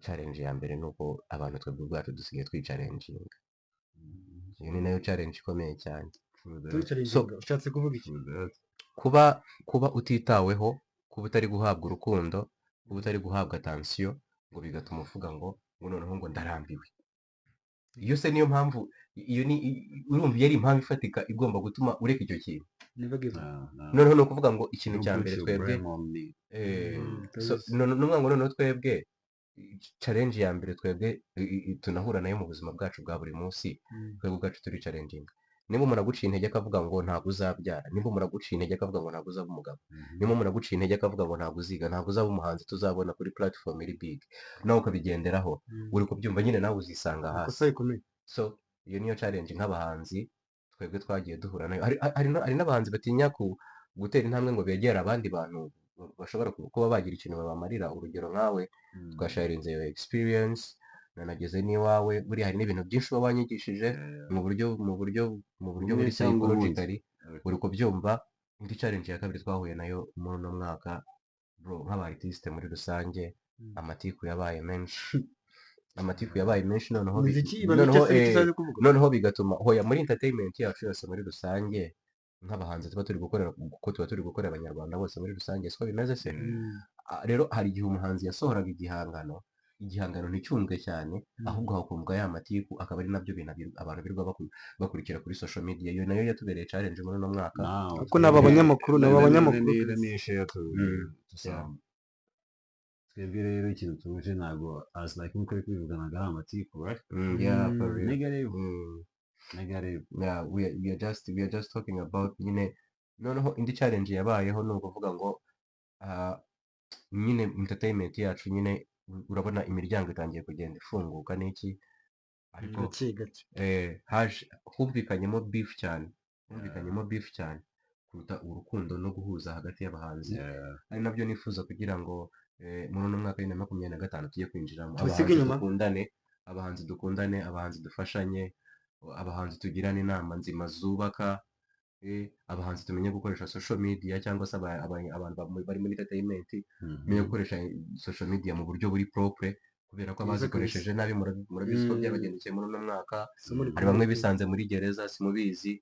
B: Challenge ya mbere ni uko abantu twebwe ubwacu dusigaye twicalenginga, iyo ni nayo challenge ikomeye cyane.
A: ushatse kuvuga iki?
B: kuba utitaweho, kuba utari guhabwa urukundo, kuba utari guhabwa attention, ngo bigatuma uvuga ngo noneho ngo ndarambiwe. Iyo se niyo mpamvu, iyo ni urumva yari impamvu ifatika igomba gutuma ureka icyo kintu. Noneho ni ukuvuga ngo ikintu cya mbere twebwe noneho twebwe challenge ya mbere twebwe tunahura nayo mu buzima bwacu bwa buri munsi, twebwe ubwacu turi challenging. Niba umuntu aguciye intege akavuga ngo ntabwo uzabyara, niba umuntu aguciye intege akavuga ngo ntabwo uzaba umugabo, niba umuntu aguciye intege akavuga ngo ntabwo uziga, ntabwo uzaba umuhanzi tuzabona kuri platform iri big, nawe ukabigenderaho, uri kubyumva nyine nawe uzisanga hasi. So iyo niyo challenge nk'abahanzi twebwe twagiye duhura nayo. Hari n'abahanzi batinya gutera intambwe ngo begere abandi bantu bashobora kuba bagira ikintu babamarira. Urugero nkawe twasharinze iyo experience, nanageze n'iwawe, buriya hari n'ibintu byinshi uba wanyigishije mu buryo buri psychologically, uri kubyumva. Indi challenge ya kabiri twahuye nayo muri uno mwaka bro, nk'aba artiste muri rusange, amatiku yabaye menshi, noneho bigatuma hoya muri entertainment yacu yose muri rusange, nk'abahanzi tuba turi gukorera, kuko tuba turi gukorera abanyarwanda bose muri rusange, siko bimeze se. Rero hari igihe umuhanzi yasohoraga igihangano nticyumvwe cyane, ahubwo hakumvwa ya matiku, akaba ari nabyo bintu abantu birirwa bakurikira kuri social media. Iyo nayo yatubereye challenge muri uno mwaka,
A: kuko naba abanyamakuru
D: twebwe rero ikintu tuje ntabwo as like nkuko uri kubivuganaga ari amatiku, right? Negative.
B: Yeah, we are just talking about nyine. Noneho indi challenge yabayeho ni ukuvuga ngo nyine entertainment yacu nyine urabona imiryango itangiye kugenda ifunguka n'iki, ariko humvikanyemo beef cyane kuruta urukundo no guhuza hagati y'abahanzi. Ari nabyo nifuza kugira ngo muri uno mwaka wa 2025 tujye kwinjiramo, abahanzi dukundane, abahanzi dufashanye, abahanzi tugirane inama nzima zubaka, abahanzi tumenye gukoresha social media, cyangwa se abantu bari muri entertainment tumenye gukoresha social media mu buryo buri propre, kubera ko
A: Byiza
B: abazikoresheje nabi murabizi ko byabagendekeye muri uno mwaka.
A: isomo
B: Hari
A: rikomeye
B: bamwe
A: pe.
B: bisanze muri gereza simubizi,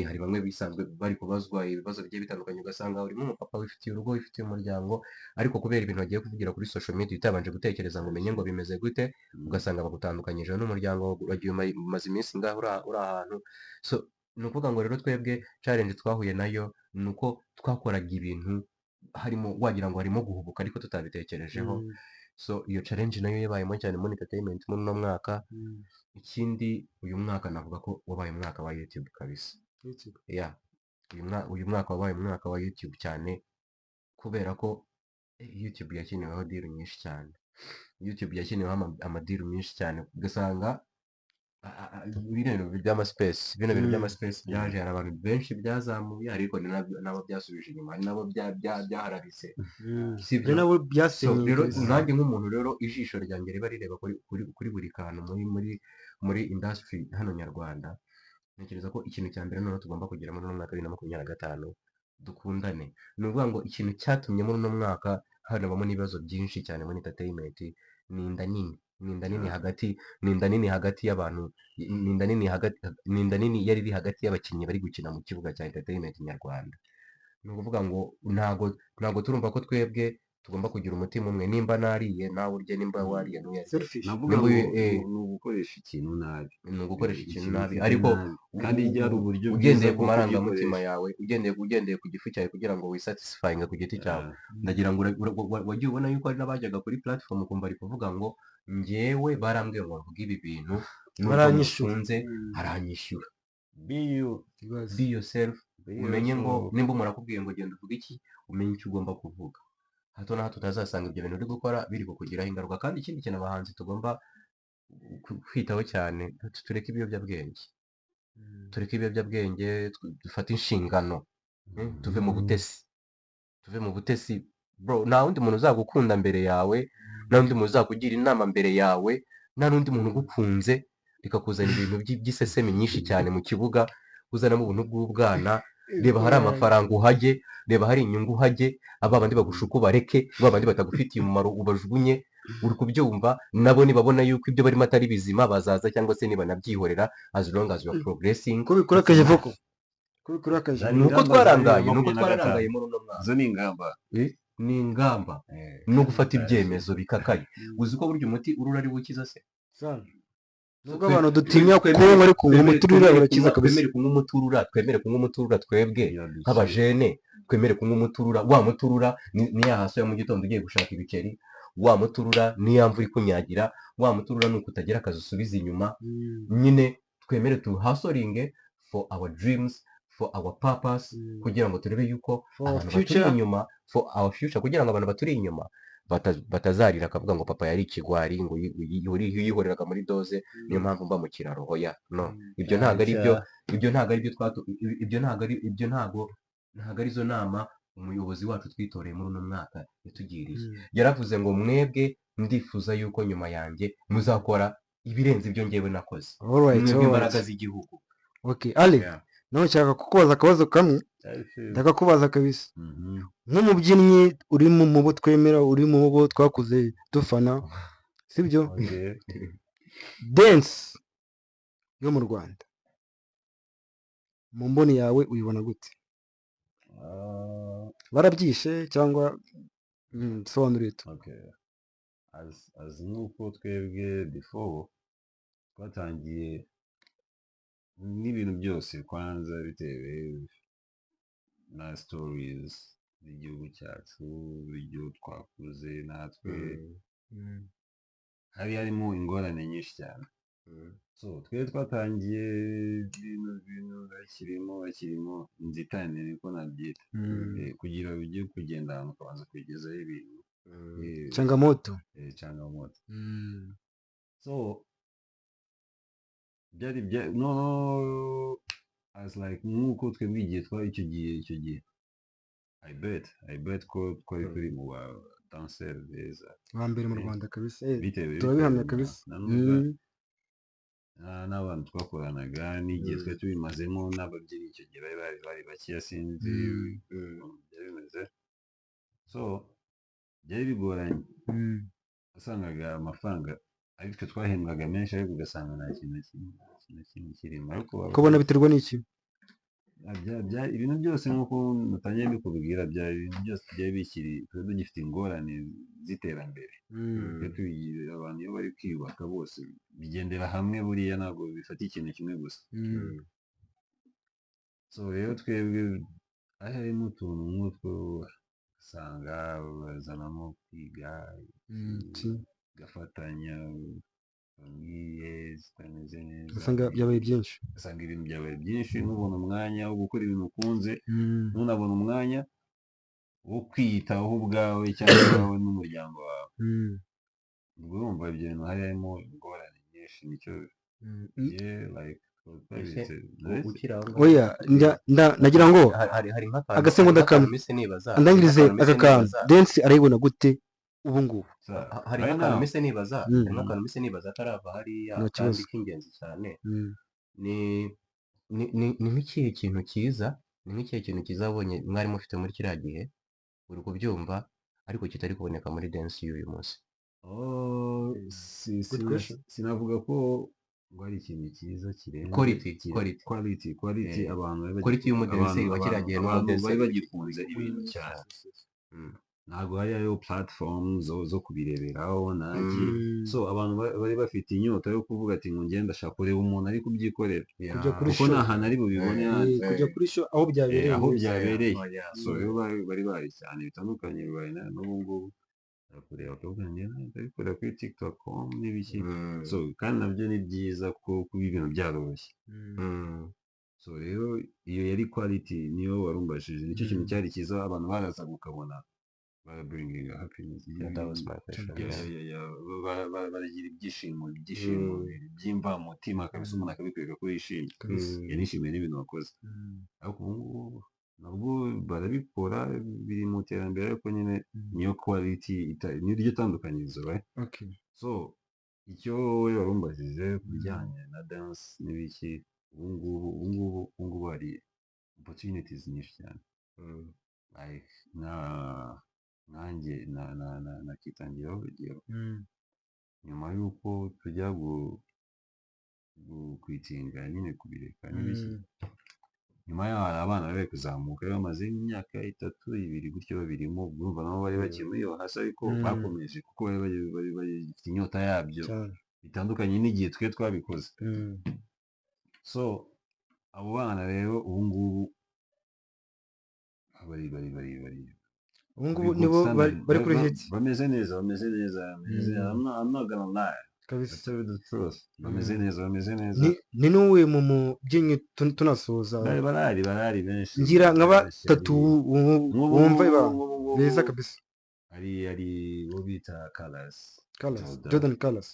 B: hari bamwe bisanzwe bari kubazwa ibibazo bigiye bitandukanye, ugasanga urimo umupapa wifitiye urugo wifitiye umuryango, ariko kubera ibintu bagiye kuvugira kuri social media utabanje gutekereza ngo umenye ngo bimeze gute, ugasanga bagutandukanyije n'umuryango, uragiye umaze iminsi ngaho uri ahantu. So ni ukuvuga ngo rero twebwe challenge twahuye nayo ni uko twakoraga ibintu harimo wagira ngo harimo guhubuka ariko tutabitekerejeho. So iyo challenge nayo yabayemo cyane muri entertainment muri uno mwaka. Ikindi uyu mwaka navuga ko wabaye umwaka wa YouTube kabisa. Yeah. Uyu mwaka wabaye umwaka wa YouTube cyane kubera ko YouTube yakiniweho deal nyinshi cyane. YouTube yakiniweho amadiru menshi cyane, ugasanga bino bintu by'amaspace byaje, hari abantu benshi byazamuye ariko nabo byasubije inyuma, hari nabo byahararitse,
A: Hari nabo byasenye.
B: rero nanjye nk'umuntu rero ijisho ryanjye riba rireba kuri buri kantu muri industry hano nyarwanda. Ntekereza ko ikintu cya mbere noneho tugomba kugira muri uno mwaka wa 2025 dukundane. Ni ukuvuga ngo ikintu cyatumye muri uno mwaka hanabamo n'ibibazo byinshi cyane muri entertainment ni inda nini hagati y'abantu, ni inda nini yari iri hagati y'abakinnyi bari gukina mu kibuga cya entertainment nyarwanda. Ni ukuvuga ngo ntago turumva ko twebwe tugomba kugira umutima umwe, nimba nariye nawe urye, nimba wariye
D: navuga ngo ni ugukoresha ikintu nabi,
B: ni ugukoresha ikintu nabi, ariko
D: kandi ryari uburyo
B: ugendeye ku marangamutima yawe, ugendeye ku gifu cyawe kugira ngo wisatisfyinga ku giti cyawe. Ndagira ngo wagiye ubona yuko hari n'abajyaga kuri platform ukumva ari kuvuga ngo njyewe barambwiye ngo mvuge ibi bintu
A: baranyishyura,
B: aranyishyura.
D: be
B: yourself, umenye ngo nimba umuntu akubwiye ngo genda uvuge iki, umenye icyo ugomba kuvuga, hato na hato utazasanga ibyo bintu uri gukora biri kukugiraho ingaruka. Kandi ikindi kintu abahanzi tugomba kwitaho cyane, tureke ibiyobyabwenge, dufate inshingano, tuve mu butesi bro. Nta wundi muntu uzagukunda mbere yawe, nta wundi muntu uzakugira inama mbere yawe, nta n'undi muntu ugukunze bikakuzana ibintu by'isesemi nyinshi cyane mu kibuga, uzanamo ubuntu bw'ubwana. Reba hari amafaranga uhajye, reba hari inyungu uhajye, aba bandi bagushuka ubareke, ba bandi batagufitiye umumaro ubajugunye. Uri kubyumva, nabo nibabona yuko ibyo barimo atari bizima bazaza, cyangwa se nibanabyihorera, as long as you are progressing.
A: ko bikora akaje vuko
B: nuko twarangaye muri uno mwaka.
D: Zo ni ingamba,
B: ni ingamba no gufata ibyemezo bikakaye. Uzi ko burya umuti urura ari wukiza se
A: nubwo abantu dutinya kunywa ariko umuturura urakiza kabisa.
B: Twemere kunywa umuturura twebwe nk'abajene, twemere kunywa umuturura. Wa muturura ni ya haso ya mu gitondo ugiye gushaka ibikeri, wa muturura ni ya mvura ikunyagira, wa muturura ni ukutagira akazi usubiza inyuma. Nyine twemere tu hustling for our dreams, for our purpose, kugira ngo turebe yuko abantu baturi inyuma, for our future, kugira ngo abantu baturi inyuma batazarira akavuga ngo papa yari ikigwari, ngo yihoreraga muri doze, niyo mpamvu mba mu kiraro. Hoya no, ibyo ntago ari zo nama umuyobozi wacu twitoreye muri uno mwaka yatugiriye. Yaravuze ngo mwebwe ndifuza yuko nyuma yanjye muzakora ibirenze ibyo ngewe nakoze, mwebwe imbaraga z'igihugu.
A: Okay, Ali, nawe nshaka kukubaza akabazo kamwe, ndakakubaza kabisa. Nk'umubyinnyi uri mu bo twemera, uri mu bo twakuze dufana, sibyo? Dance yo mu Rwanda mu mboni yawe uyibona gute? Barabyishe cyangwa sobanurira tu?
D: as nk'uko twebwe before twatangiye n'ibintu byose kwanza bitewe na stories z'igihugu cyacu, uburyo twakuze natwe, hari harimo ingorane nyinshi cyane. So twe twatangiye ibintu bakirimo inzitane, niko nabyita, kugira ujye kugenda ahantu ukabanza kwigezaho ibintu,
A: changamoto.
D: So byari no as like nk'uko twebwe igihe icyo gihe I bet ko twari turi mu ba danseri beza
A: wa mbere mu Rwanda kabisa,
D: bitewe
A: turabihamya kabisa.
D: N'abantu twakoranaga n'igihe twari tubimazemo, n'ababyinnyi icyo gihe bari bakeya, sinzi byari bimeze. So byari bigoranye, wasangaga amafaranga ariko twahembwaga menshi ariko ugasanga nta kintu na kimwe kirimo ariko
A: ukabona biterwa n'iki
D: ibintu byose nk'uko natangiye mbikubwira ibintu byose byari bikiri tuba tugifite ingorane z'iterambere abantu iyo bari kwiyubaka bose bigendera hamwe buriya ntabwo bifata ikintu kimwe gusa so rero twebwe aho harimo utuntu nk'utwo usanga bazanamo kwiga gafatanya famiye zitameze neza
A: ugasanga byabaye byinshi
D: ugasanga ibintu byabaye byinshi ntubona umwanya wo gukora ibintu ukunze ntunabona umwanya wo kwiyitaho ubwawe cyangwa wowe n'umuryango wawe ubwo urumva ibyo bintu harimo ingorane nyinshi nicyo
A: oya nagira ngo agasegonda kamwe andangirize aka kantu densi arayibona gute ubu ngubu
B: hari nk'akantu mise nibaza hari nk'akantu mise nibaza karava hariya kandi k'ingenzi cyane ni nk'ikihe kintu cyiza ni nk'ikihe kintu cyiza wabonye mwari mufite muri kiriya gihe uri kubyumva ariko kitari kuboneka muri dance y'uyu munsi
D: sinavuga ko ngo ari ikintu cyiza kirenze quality abantu
B: y'umudensi wa kiriya gihe
D: n'umudensi bari bagikunze ibintu cyane ntabwo hari hariho platform zo kubireberaho naki so abantu bari bafite inyota yo kuvuga ati ngo ngenda ndashaka kureba umuntu ari kubyikorera kuko nta hantu ari bubibone
A: kujya kuri show aho byabereye
D: so rero bari bari cyane bitandukanye bibaye n'ubu ngubu kureba akavuga ngenda ndabikorera kuri tiktok.com n'ibiki so kandi nabyo ni byiza kuba ibintu byaroroshye so rero iyo yari quality niyo warumbashije nicyo kintu cyari cyiza abantu barazaga ukabona bringing happiness baragira ibyishimo by'imvamutima kabisa umuntu akabikwereka ko yishimye yanishimiye n'ibintu wakoze ariko ubu ngubu nabwo barabikora biri mu iterambere ariko nyine niyo quality niryo tandukanyirizo so icyo wowe warumbajije ku bijyanye na dance n'ibiki ubu ngubu hari opportunities nyinshi cyane like nanjye nakitangiraho urugero nyuma y'uko tujya kwitinga nyine kubireka n'ibiki nyuma yaho hari abana bari kuzamuka bamaze imyaka 3-2 gutyo babirimo urumva nabo bari bakiri muri iyo hasi ariko bakomeje kuko bari bafite inyota yabyo bitandukanye n'igihe twe twabikoze so abo bana rero ubu ngubu
A: ubu ngubu nibo bari kuri hit
D: bameze neza I'm not gonna lie bameze neza
A: ni n'uwe mu mubyinnyi tunasoza
D: barahari benshi
A: ngira nka batatu wumva beza kabisa
D: hari uwo bita
A: Jordan Colors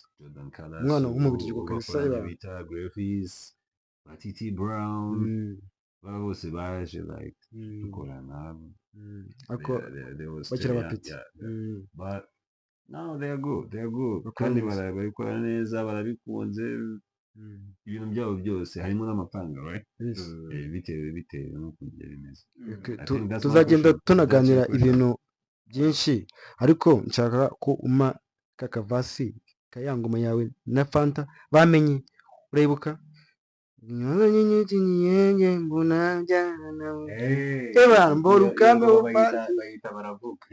A: umwana w'umubiri kabisa
D: bita Griffiths Titi Brown bose baje like dukorana
A: ako bakira bapiti
D: but now they are good kandi barabikora neza barabikunze ibintu byabo byose harimo n'amafaranga bitewe n'uko bimeze
A: tuzagenda tunaganira ibintu byinshi ariko nshaka ko uma kakavasi kayangoma yawe na Fanta bamenye urayibuka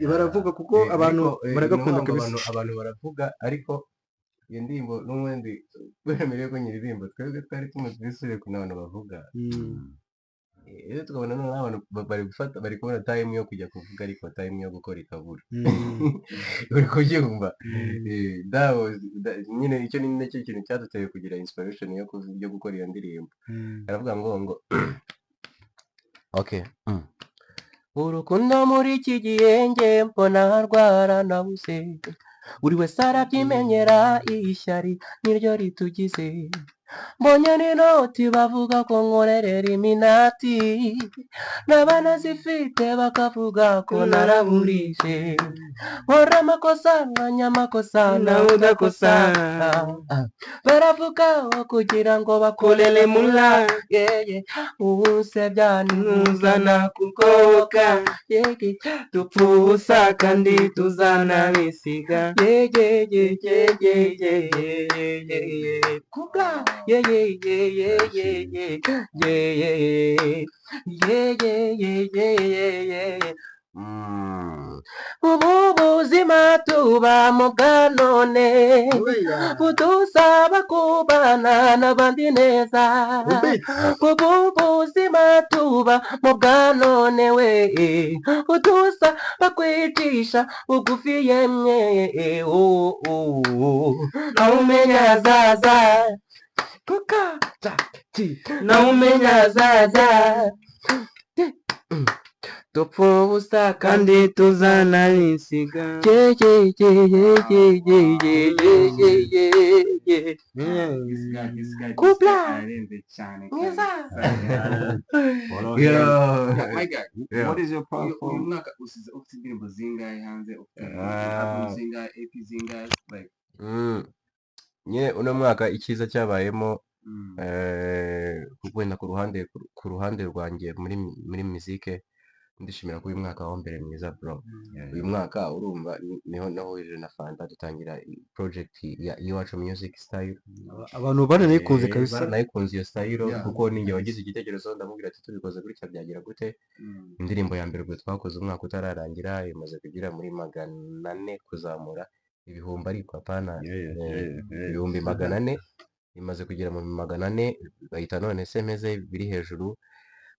A: baravuga kuko abantu baragakunda kabisa
B: abantu baravuga ariko iyo ndirimbo n'ubundi bemerewe ko nyiririmbo twebwe twari tumaze bisure ku n'abantu bavuga rero tukabona noneho abantu bari kubona time yo kujya kuvuga ariko time yo gukora ikabura uri kubyumva nyine icyo ni nacyo kintu cyaduteye kugira inspiration yo gukora iyo ndirimbo aravuga ngo okay urukundo muri iki gihe nge mbona rwaranabuze buri wese arabyimenyera ishyari niryo ritugize mbonye n'inoti bavuga ko nkorerera iminati n'abana zifite bakavuga ko naraburije nkora amakosa nkanya amakosa nawe udakosa baravuga kugira ngo bakorere mula yeye unsebya ntuzana kukoka yeye dupfusa kandi tuzanabisiga yeye kubwa yeye ubu buzima tubamo bwa none budusaba kubana n'abandi neza ubu buzima tubamo bwa none we budusaba kwicisha bugufi yemwe nawe umenya zaza kuka nawe umenya zaza dupfa ubusa kandi tuzanabisiga
C: kubla arenze cyane
B: mwiza
C: my guy what is your uyu mwaka ufite indirimbo zingahe hanze ufite album zingahe EP zingahe like
B: nyine uno mwaka icyiza cyabayemo wenda ku ruhande rwanjye muri muzike ndishimira ko uyu mwaka wa mbere mwiza bro uyu mwaka urumva niho nahurije na Fanta dutangira project ya Iwacu Music Style
A: abantu baranayikunze kabisa
B: nayikunze iyo style kuko ninjye wagize igitekerezo ndamubwira ati tubikoze gutya byagira gute indirimbo ya mbere ubwo twakoze umwaka utararangira imaze kugira muri 400 kuzamura ibihumbi ariko apana ibihumbi 400 imaze kugera mu 400 bahita none se meze biri hejuru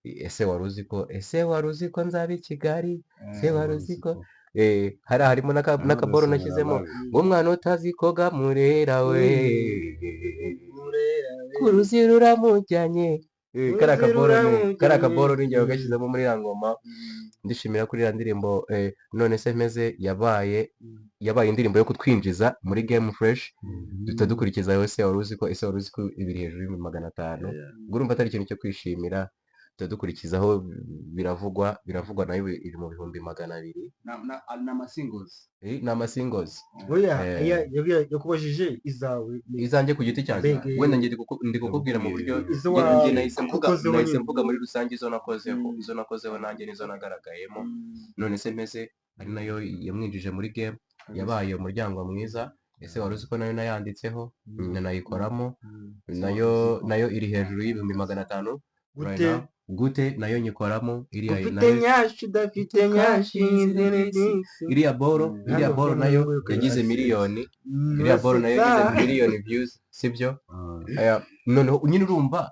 B: ese wari uzi ko nzaba i Kigali ese wari uzi ko harimo n'akaboro nashyizemo ngo mwana utazi koga murera we ku ruzi ruramujyanye kariya kaboro ninjye wagashyizemo muri ya ngoma ndishimira kuri ya ndirimbo none se meze yabaye indirimbo yo kutwinjiza muri game fresh duhita dukurikiza ese wari uzi ko ibiri hejuru y'ibihumbi 500 ubwo urumva atari ikintu cyo kwishimira dukurikizaho biravugwa nayo iri mu bihumbi 200 n'amasingles
A: oya yakubajije
B: izanjye ku giti cyanjye wenda ndi kukubwira mu buryo nahise mvuga muri rusange izo nakozeho nanjye nizo nagaragayemo none se meze ari nayo yamwinjije muri game yabaye umuryango mwiza ese wari uzi ko nayo nayanditseho nayikoramo nayo iri hejuru y'ibihumbi 500 gute nayo nyikoramo
A: ufite nyashi udafite nyashi
B: iriya boro nayo yagize miliyoni views sibyo noneho nyine urumva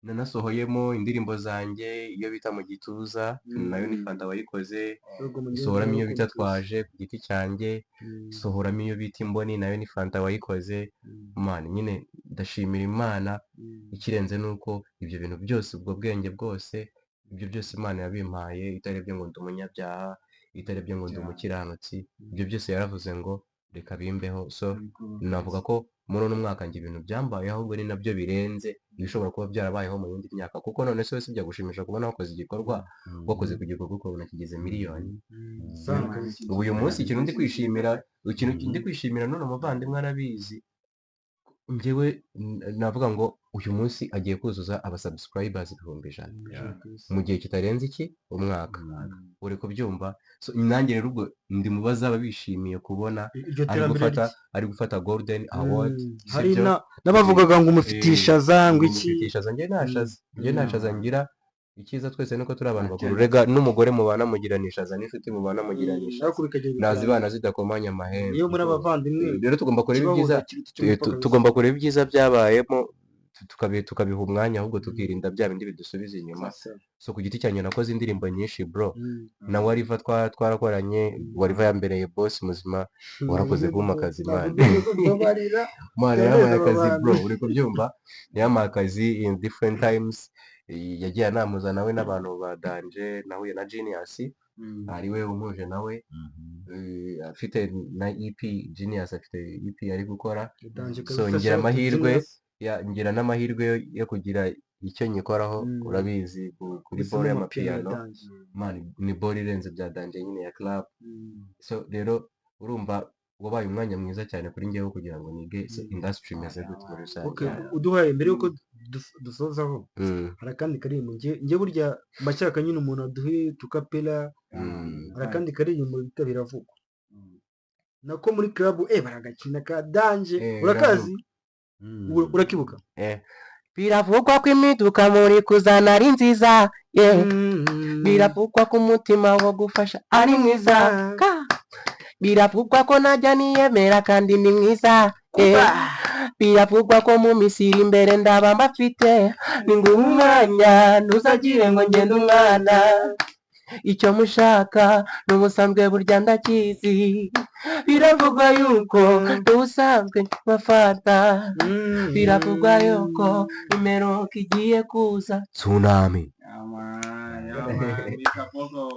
B: nanasohoyemo indirimbo zanjye iyo bita mu gituza nayo ni Fanta wayikoze isohoramo iyo bita twaje ku giti cyanjye isohoramo iyo bita imboni nayo ni Fanta wayikoze man nyine ndashimira Imana ikirenze nuko ibyo bintu byose ubwo bwenge bwose ibyo byose Imana yabimpaye itarebye ngo ndi umunyabyaha itarebye ngo ndi umukiranutsi ibyo byose yaravuze ngo reka bimbeho so navuga ko muri uno mwaka njye ibintu byambaye ahubwo ni nabyo birenze ibishobora kuba byarabayeho mu yindi myaka kuko none se wese byagushimisha kubona wakoze igikorwa wakoze ku gikorwa ukabona kigeze miliyoni ubu uyu munsi ikintu ndi kwishimira none umuvandimwe arabizi njyewe navuga ngo uyu munsi agiye kuzuza abasubscribers 100,000 mu gihe kitarenze umwaka uri kubyumva so nanjye rero ubwo ndi mu bazaba bishimiye kubona ari gufata golden award
A: hari n'abavugaga ngo umufitishaza ngo iki
B: njye nashaza ngira icyiza twese nuko turi abantu bakuru rega n'umugore mubana mugiranishaza n'inshuti mubana mugiranishaza nazibana zidakomanya amahembe
A: iyo muri abavandimwe
B: rero tugomba kureba ibyiza byabayemo tukabiha umwanya ahubwo tukirinda bya bindi bidusubiza inyuma so ku giti cyanjye nakoze indirimbo nyinshi bro na Wariva twarakoranye Wariva yambereye boss muzima warakoze guma akazi man yampaye akazi bro uri kubyumva yampaye akazi in different times yagiye anamuza nawe n'abantu badanje nahuye na Genius ariwe umuje nawe afite na EP Genius afite EP ari gukora so ngira amahirwe ngira n'amahirwe yo kugira icyo nyikoraho urabizi kuri ball y'amapiyano man ni ball irenze bya danje nyine ya club so rero urumva wabaye umwanya mwiza cyane kuri njyewe kugira ngo nige industry imeze gute muri rusange
A: uduhaye mbere yuko dusozaho hari akandi karirimbo njye burya mbashaka nyine umuntu aduhe tukapela hari akandi karirimbo bita biravugwa nako muri club baragakina ka danje urakazi urakibuka
B: biravugwa ko imiduka muri kuzana ari nziza biravugwa ko umutima wo gufasha ari mwiza biravugwa ko najya niyemera kandi ni mwiza biravugwa ko mu misiri imbere ndaba mbafite ni nguha umwanya ntuzagire ngo ngende umwana icyo mushaka n'ubusanzwe burya ndakizi biravugwa yuko n'ubusanzwe bafata biravugwa yuko imeruka igiye kuza tsunami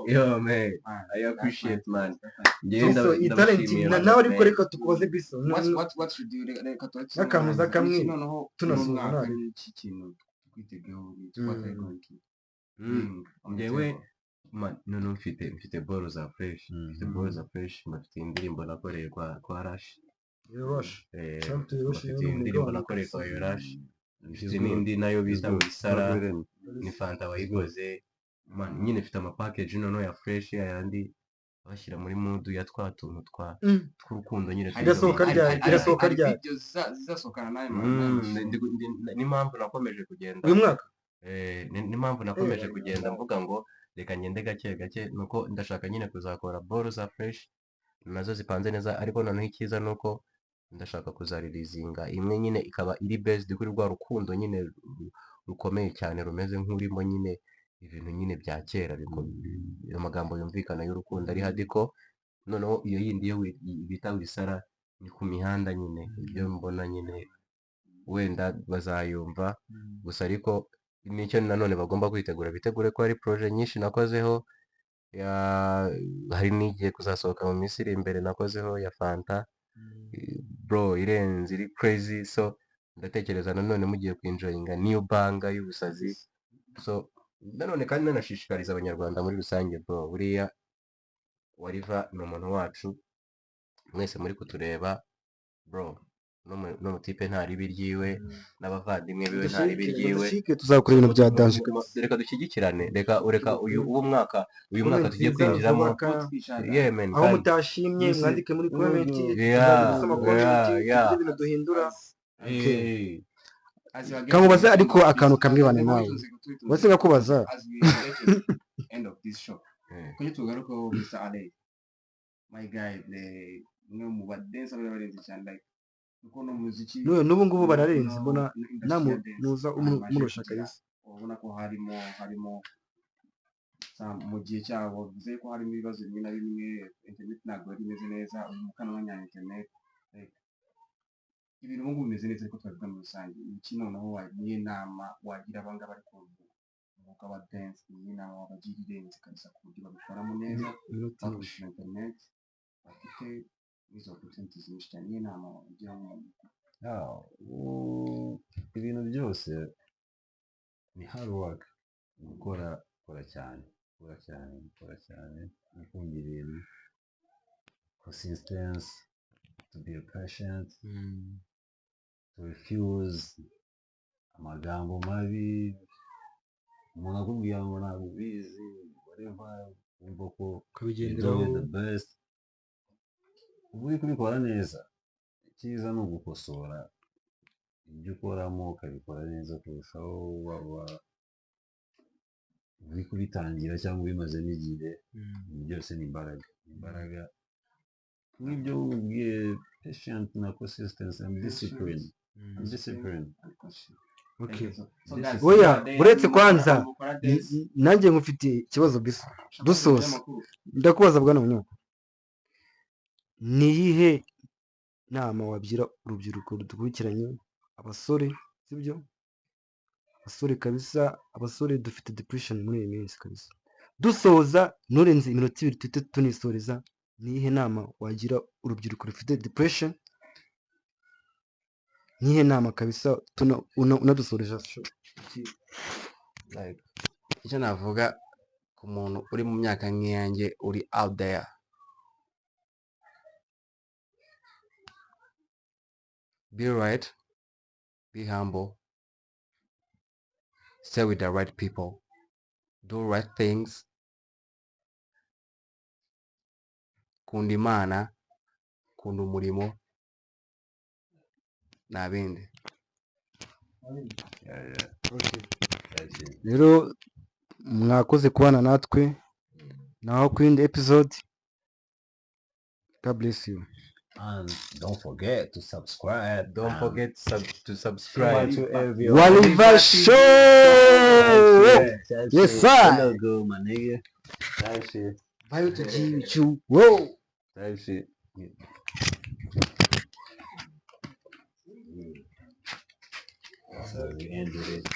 B: yo man I appreciate man
A: nawe ariko reka tukubaze biso
C: what should you
A: n'akamuza kamwe tunasuzuma
C: iki kintu twitegeho
B: njyewe none mfite ball za fresh mfite indirimbo nakoreye kwa Rush mfite indirimbo nakoreye kwa Rush mfite n'indi nayo bita Wisara ni Fanta wayigoze nyine mfite amapackage noneho ya fresh yandi bashyira muri mood ya twa tuntu tw'urukundo nyine
A: irasohoka rya
C: zizasohokana nayo
B: n'impamvu nakomeje kugenda
A: uyu mwaka
B: n'impamvu nakomeje kugenda mvuga ngo reka ngende gake gake nuko ndashaka nyine kuzakora ball za fresh nazo zipanze neza ariko noneho icyiza nuko ndashaka kuzaririzinga imwe nyine ikaba iri based kuri rwa rukundo nyine rukomeye cyane rumeze nk'urimo nyine ibintu nyine bya kera amagambo yumvikana y'urukundo ari hadiko noneho iyo yindi yo bita Wisara ni ku mihanda nyine ibyo mbona nyine wenda bazayumva gusa ariko nicyo nanone bagomba bitegure ko hari projet nyinshi nakozeho hari n'igiye kuzasohoka mu minsi iri imbere nakozeho ya Fanta bro irenze iri crazy so ndatekereza nanone mugiye kwinjoyinga new banga y'ubusazi so nanone kandi nanashishikariza abanyarwanda muri rusange bro buriya Wariva ni umuntu wacu mwese muri kutureba bro n'umutipe nta ribi ryiwe n'abavandimwe biwe nta ribi ryiwe
A: tuzakora ibintu bya danje
B: reka dushyigikirane reka uyu mwaka tugiye kwinjiramo yemen
A: aho mutashimye mwandike muri comment ibintu duhindura kamubaza ariko akantu kamwe bane nawe wese ngakubaza
C: end of this show kujye tugaruka Mr. Ale my guy umwe mu badensa bararenze cyane like uko no muziki
A: n'ubu ngubu bararenze mbona namuza umurusha kabisa
C: ubona ko harimo mu gihe cyabo bivuze ko harimo ibibazo bimwe na bimwe internet ntabwo ari imeze neza uyu mukanwa wa internet ibintu ubu bimeze neza ariko twavuga muri rusange iki noneho wagiye inama wagira abangaba ariko umwuga wa dance iyi nama wabagira irenze kabisa ku buryo babikoramo neza bakoresheje internet bafite izo opportunities nyinshi cyane n'inama wagira
D: ibintu byose ni hard work gukora cyane gukunda ibintu consistency to be patient to refuse amagambo mabi umuntu akubwira ngo ntabwo ubizi whatever wumva ko
A: kubigenderaho
D: the best uba uri kubikora neza icyiza ni ugukosora ibyo ukoramo ukabikora neza kurushaho waba uri kubitangira cyangwa ubimaze n'igihe byose ni imbaraga nk'ibyo ubwiye patient na consistency and discipline
A: oya uretse kwanza nanjye nkufitiye ikibazo bisa dusoza ndakubaza bwana munyoko ni iyihe nama wabyira urubyiruko rudukurikiranye abasore sibyo abasore kabisa abasore dufite depression muri iyi minsi kabisa dusoza nurenze iminota 2 tuhite tunisoreza ni iyihe nama wagira urubyiruko rufite depression nihe nama kabisa unadusoreje show.
B: Like, icyo navuga ku muntu uri mu myaka nk'iyanjye uri out there, be right, be humble, stay with the right people, do right things, kunda Imana, kunda umurimo, nta bindi.
A: Rero mwakoze kubana natwe naho ku yindi episode. God bless you.
D: And don't forget to subscribe.
B: Don't
D: and
B: forget to subscribe
D: to every
A: Waliva Show. Yes, sir.
D: Hello, go, my nigga. That shit.
A: Bayo tujichu. Whoa.
D: That shit. So we ended it.